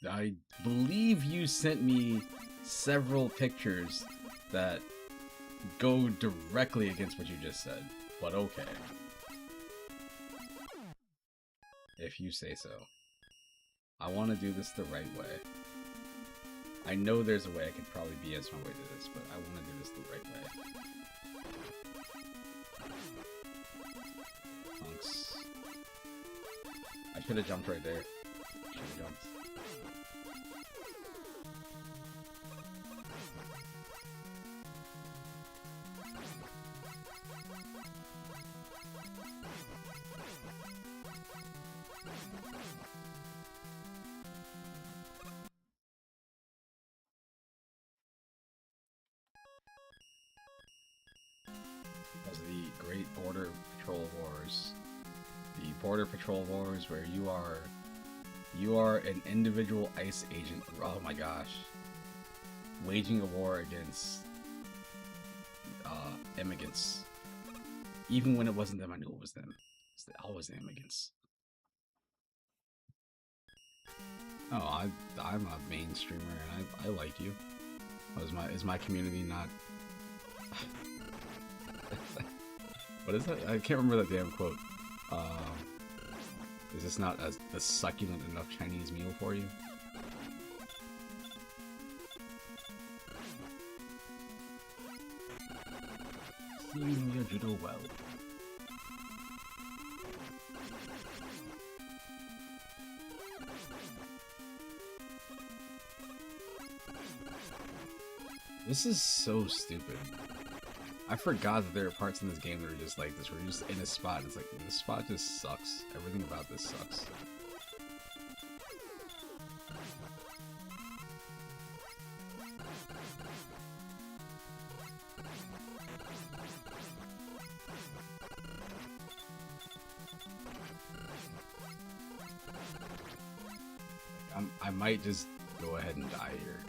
I believe you sent me several pictures that go directly against what you just said, but okay. If you say so. I want to do this the right way. I know there's a way I could probably BS my way to this, but I want to do this the right way. Punks. I should have jumped right there. Should have jumped. Because of the Great Border Patrol Wars. The Border Patrol Wars where you are an individual ICE agent, oh my gosh, waging a war against immigrants. Even when it wasn't them, I knew it was them. It's always the immigrants. Oh, I'm a main streamer and I like you. Is my community not? What is that? I can't remember that damn quote. Is this not a succulent enough Chinese meal for you? Seeing your judo well. This is so stupid. I forgot that there are parts in this game that are just like this, where you're just in a spot, and it's like, this spot just sucks. Everything about this sucks. I might just go ahead and die here.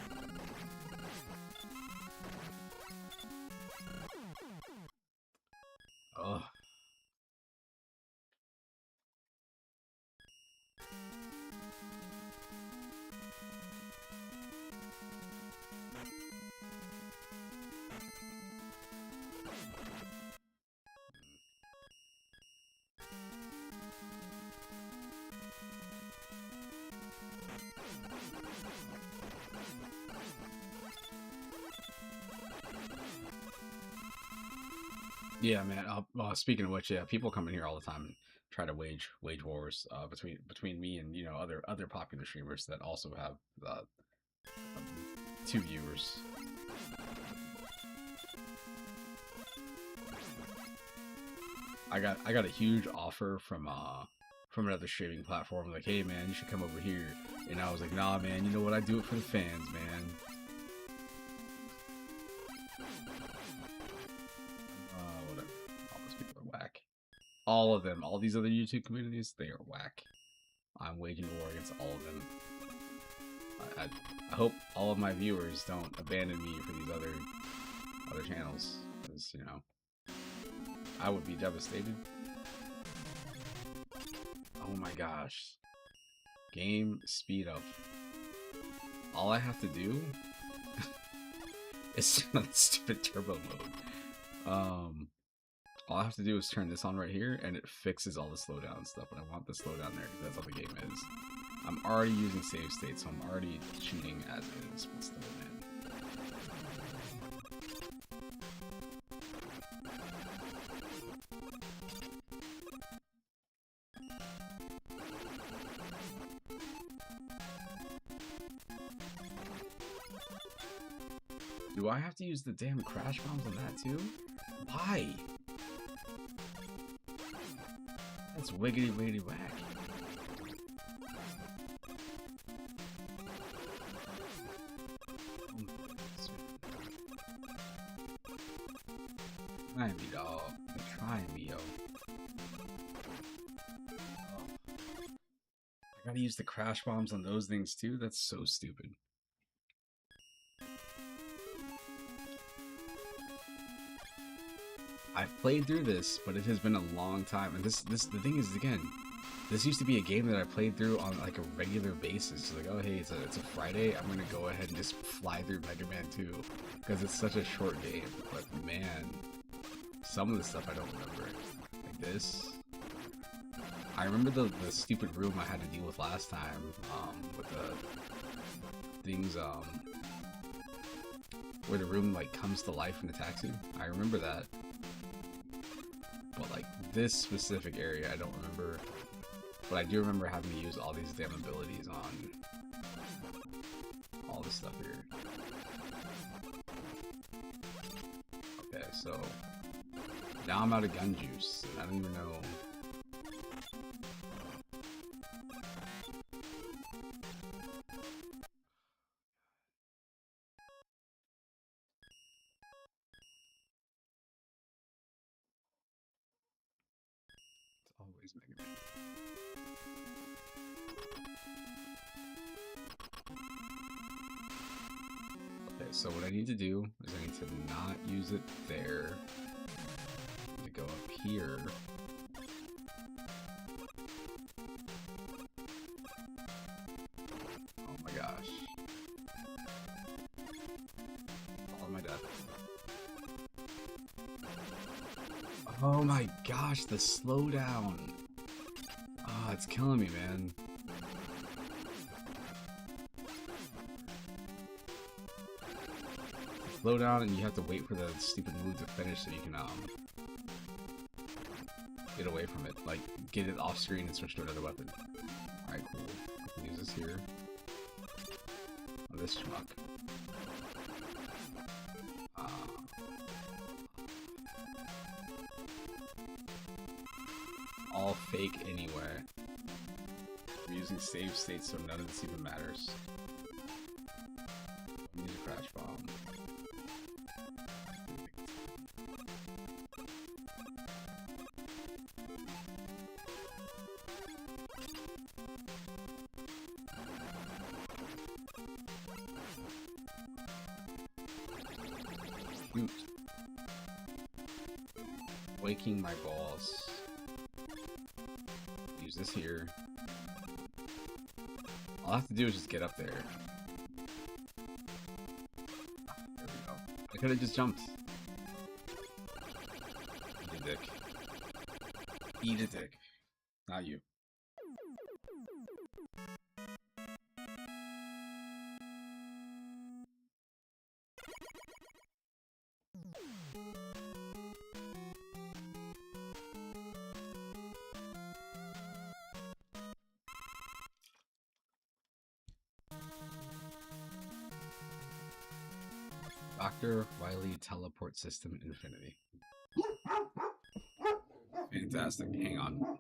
Yeah, man. Speaking of which, yeah, people come in here all the time and try to wage wars between me and other popular streamers that also have 2 viewers. I got a huge offer from another streaming platform, like, hey man, you should come over here. And I was like, nah man, you know what, I do it for the fans, man. Whatever. All those people are whack. All of them, all these other YouTube communities, they are whack. I'm waging war against all of them. I hope all of my viewers don't abandon me for these other channels, because I would be devastated. Oh my gosh. Game speed up. All I have to do is turn on the stupid turbo mode. All I have to do is turn this on right here, and it fixes all the slowdown stuff. And I want the slowdown there because that's how the game is. I'm already using save state, so I'm already cheating as is, but still, man. Do I have to use the damn crash bombs on that too? Why? That's wiggity wiggity whack. Trying me, dog. You're trying me, yo. I gotta use the crash bombs on those things too? That's so stupid. I've played through this, but it has been a long time. And the thing is, again, this used to be a game that I played through on like a regular basis. So like, oh hey, it's a Friday, I'm gonna go ahead and just fly through Mega Man 2 because it's such a short game. But man, some of the stuff I don't remember. Like this. I remember the stupid room I had to deal with last time, with the things, where the room like comes to life in the taxi. I remember that. But like this specific area I don't remember. But I do remember having to use all these damn abilities on all this stuff here. Okay, so now I'm out of gun juice, and I don't even know. It's always Mega Man. Okay, so what I need to do is I need to not use it there. I need to go up here. Oh my gosh. All of my death. Oh my gosh, the slowdown. Ah, it's killing me, man. Slow down, and you have to wait for the stupid move to finish so you can get away from it. Like, get it off screen and switch to another weapon. Alright, cool. I can use this here. Oh, this schmuck. All fake anyway. We're using save states, so none of this even matters. Use a crash bomb. Shoot. Waking my balls. Use this here. All I have to do is just get up there. There we go. I could have just jumped. Eat a dick. Eat a dick. Not you. Dr. Wily Teleport System Infinity. Fantastic. Hang on.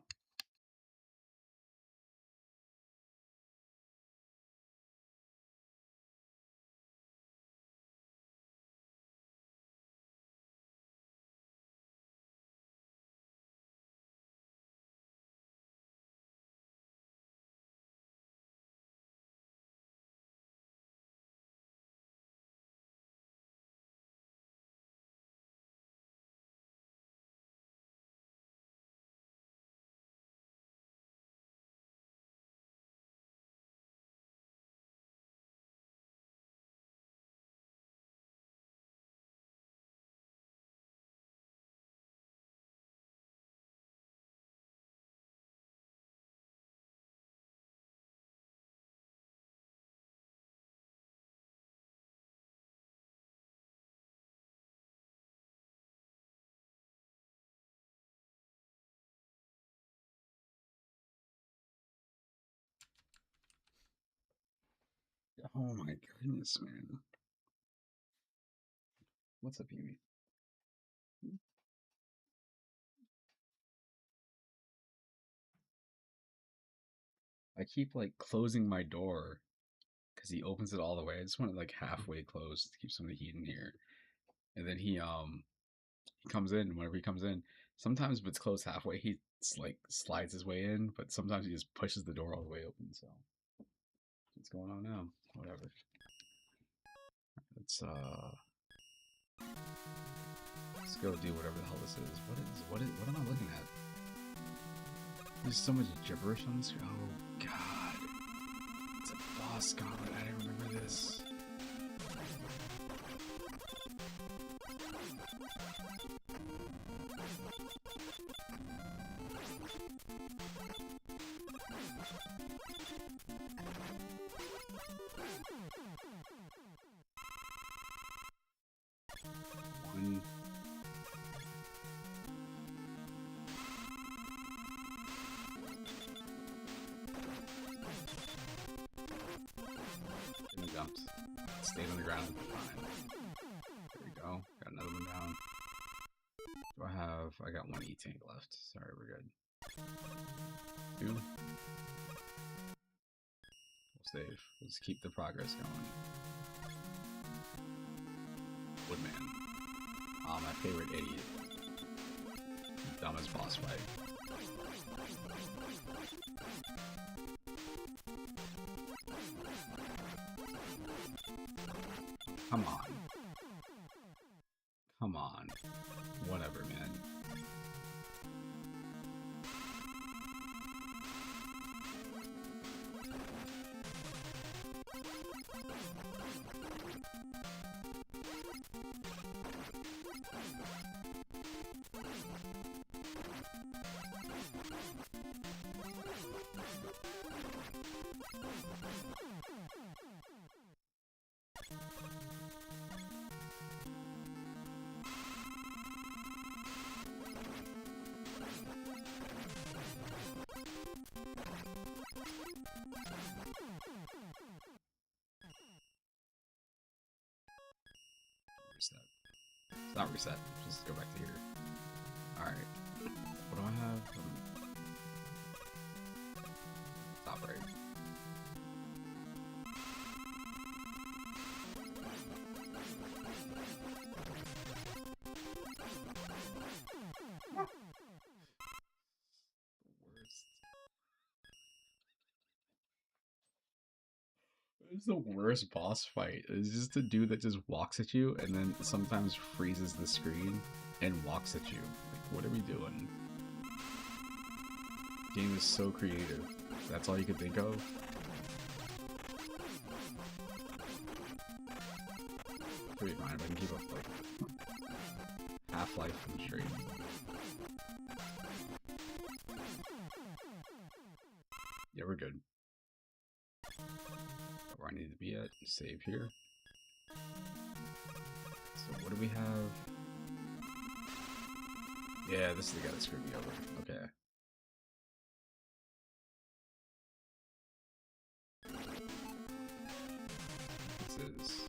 Oh my goodness, man. What's up, Yumi? I keep like closing my door because he opens it all the way. I just want it like halfway closed to keep some of the heat in here. And then he comes in. Whenever he comes in, sometimes if it's closed halfway, he like slides his way in, but sometimes he just pushes the door all the way open. So what's going on now? Whatever. Let's go do whatever the hell this is. What am I looking at? There's so much gibberish on this. Oh god. It's a boss gauntlet. I didn't remember this. One. And he jumps. Stayed on the ground. Fine. There we go. Got another one down. Do I have... I got one E-tank left. Sorry, we're good. Two. We'll save. Let's keep the progress going. Woodman. Oh, my favorite idiot. Dumbest boss fight. Come on. Come on. Whatever, man. Reset. It's not reset. Just go back to here. Alright. What do I have? Top right. It's the worst boss fight. It's just a dude that just walks at you and then sometimes freezes the screen and walks at you. Like, what are we doing? The game is so creative. That's all you could think of? Wait, mind if I can keep up like Half-Life from straight. Yeah, we're good. Where I need to be at, save here. So what do we have? Yeah, this is the guy that screwed me over. Okay. This is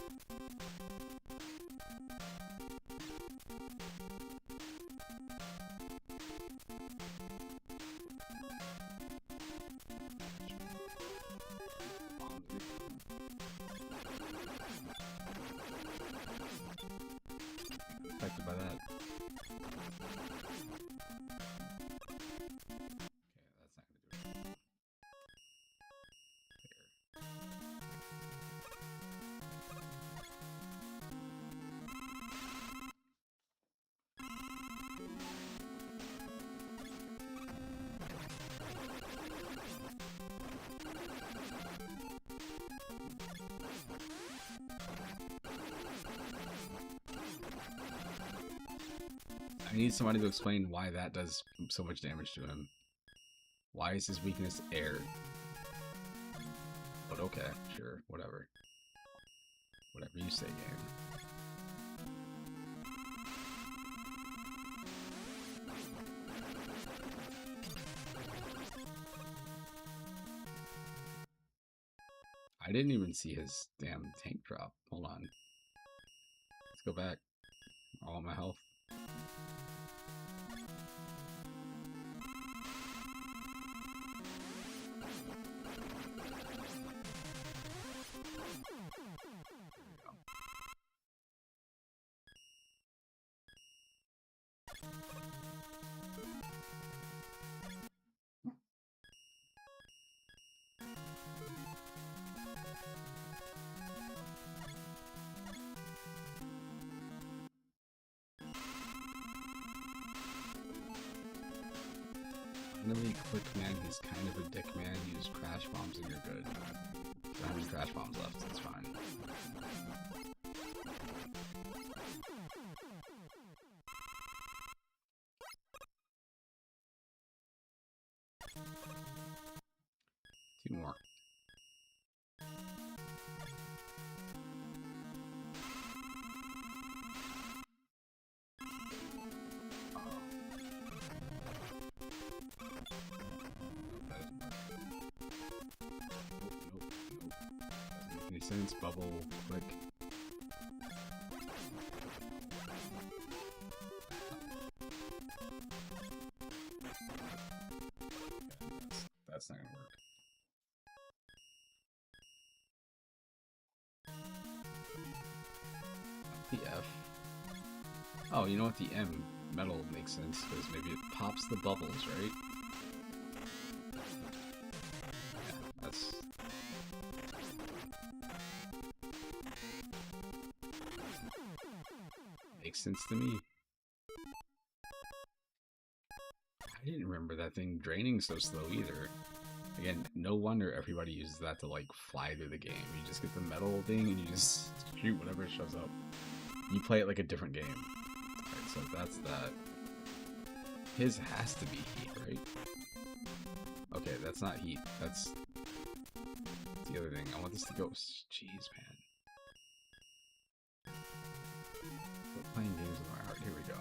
Affected by that. Okay, that's not gonna do it. I need somebody to explain why that does so much damage to him. Why is his weakness air? But okay, sure, whatever. Whatever you say, game. I didn't even see his damn tank drop. Hold on. Let's go back. All my health. Really quick man, he's kind of a dick man. Use crash bombs and you're good. Don't have any crash bombs left, that's fine. Two more. Sense bubble click. That's not gonna work. The F. Oh, you know what? The M metal makes sense because maybe it pops the bubbles, right? Yeah, that's. Makes sense to me. I didn't remember that thing draining so slow either. Again, no wonder everybody uses that to like fly through the game. You just get the metal thing and you just shoot whatever shows up. You play it like a different game. Alright, so that's that. His has to be heat, right? Okay, that's not heat. That's the other thing. I want this to go. Jeez, man. Quit playing games with my heart. Here we go.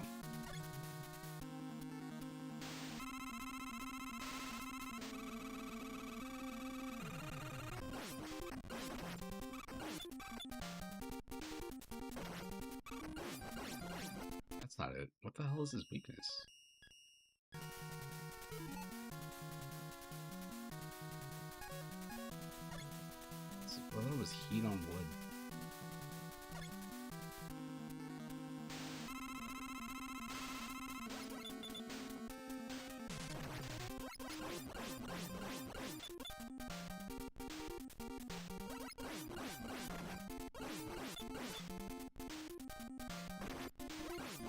That's not it. What the hell is his weakness? Well, that was heat on wood.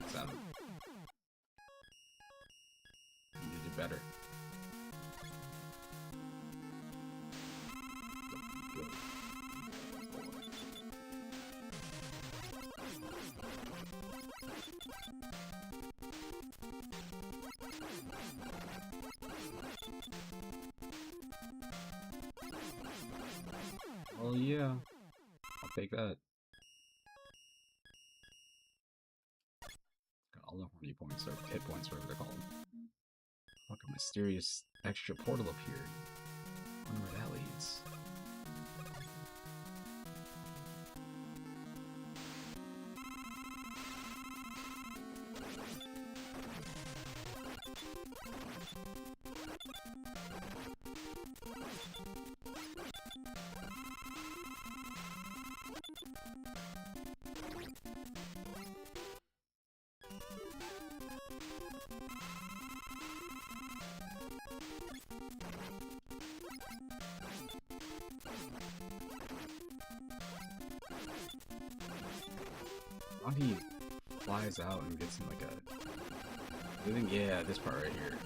Seven. You did better. Oh yeah, I'll take that. Got all the horny points, or hit points, whatever they're called. Look, a mysterious extra portal appeared. I wonder where that leads. How he flies out and gets in like a... I think, yeah, this part right here.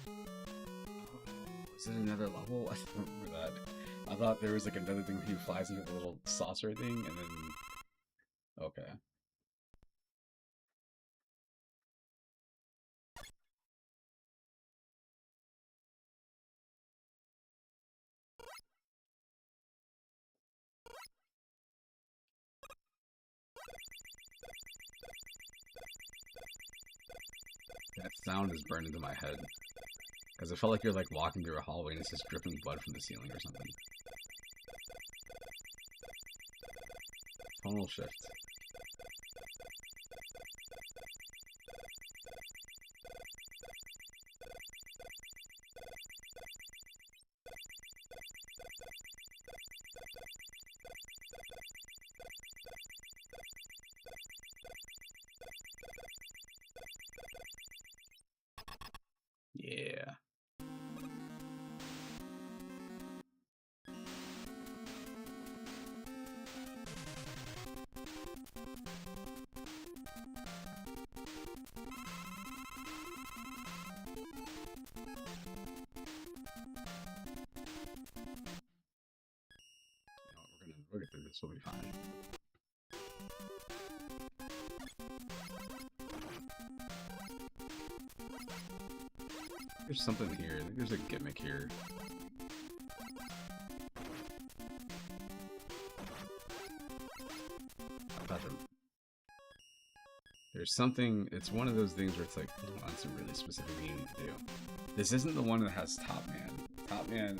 Oh, is it another level? I don't remember that. I thought there was like another thing where he flies into the little saucer thing and then... Okay. That sound is burned into my head. Because it felt like you're like walking through a hallway and it's just dripping blood from the ceiling or something. Tonal shift. Yeah. We'll get through this, we'll be fine. There's something here. I think there's a gimmick here. There's something, it's one of those things where it's like, on some really specific thing you need to do. This isn't the one that has Top Man. Top Man,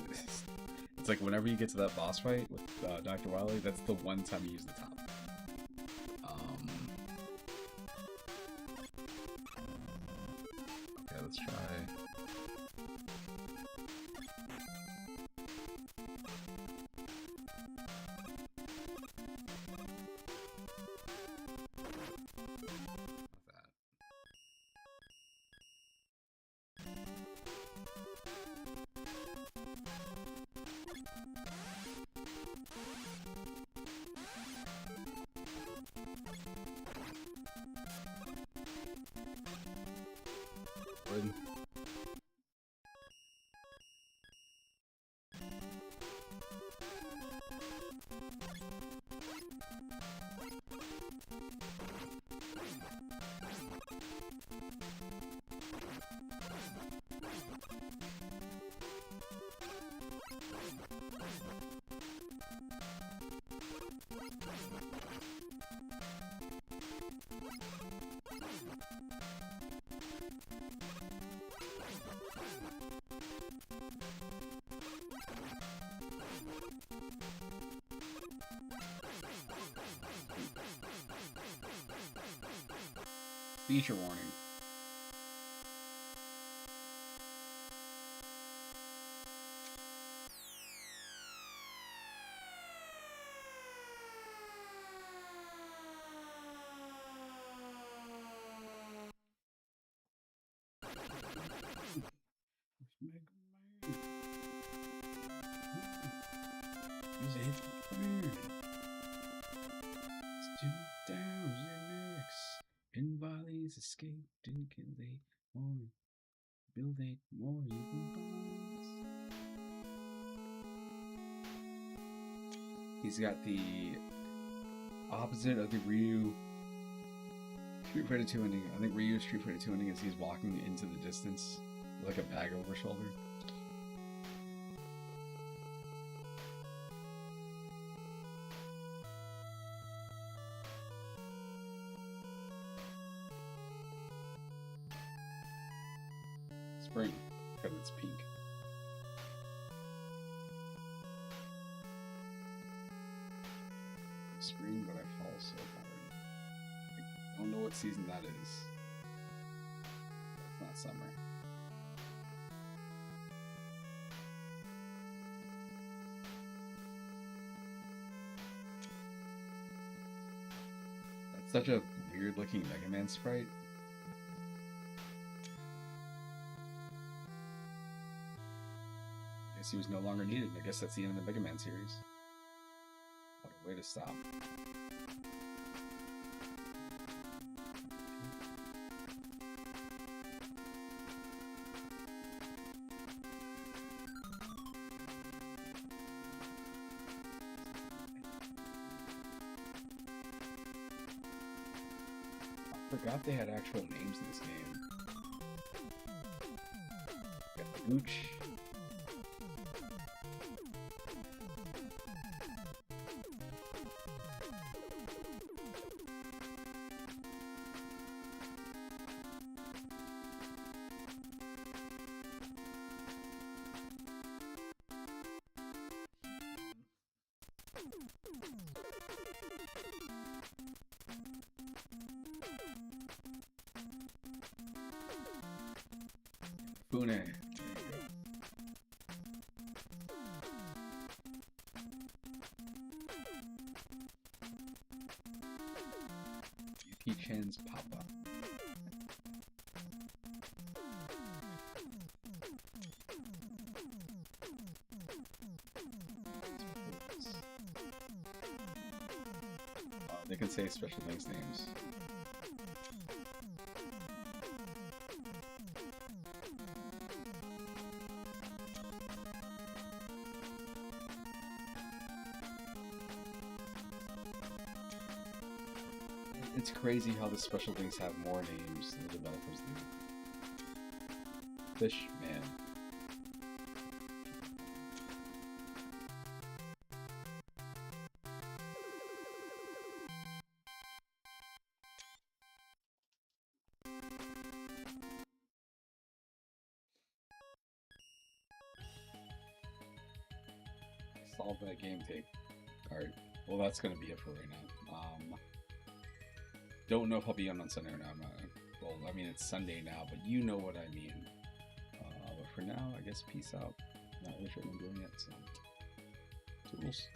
it's like whenever you get to that boss fight with Dr. Wily, that's the one time you use the top. Okay, let's try. Feature warning. Escaped and killed 8 more. Build 8 more evil bonds. He's got the opposite of the Ryu Street Fighter 2 ending. I think Ryu's Street Fighter 2 ending is he's walking into the distance with like a bag over his shoulder. Spring, because it's pink. Spring, but I fall so hard. I don't know what season that is. It's not summer. That's such a weird weird looking Mega Man sprite. I guess he was no longer needed. I guess that's the end of the Mega Man series. What a way to stop. I forgot they had actual names in this game. Got the Gooch. Fune. There you go. Yuki Chan's Papa. They can say special thanks names. It's crazy how the special things have more names than the developers do. Fish Man. Solve that game tape. Alright. Well, that's gonna be it for right now. Don't know if I'll be on Sunday or not. Well, I mean, it's Sunday now, but you know what I mean. But for now, I guess peace out. Not really sure I'm doing it, so. Tools.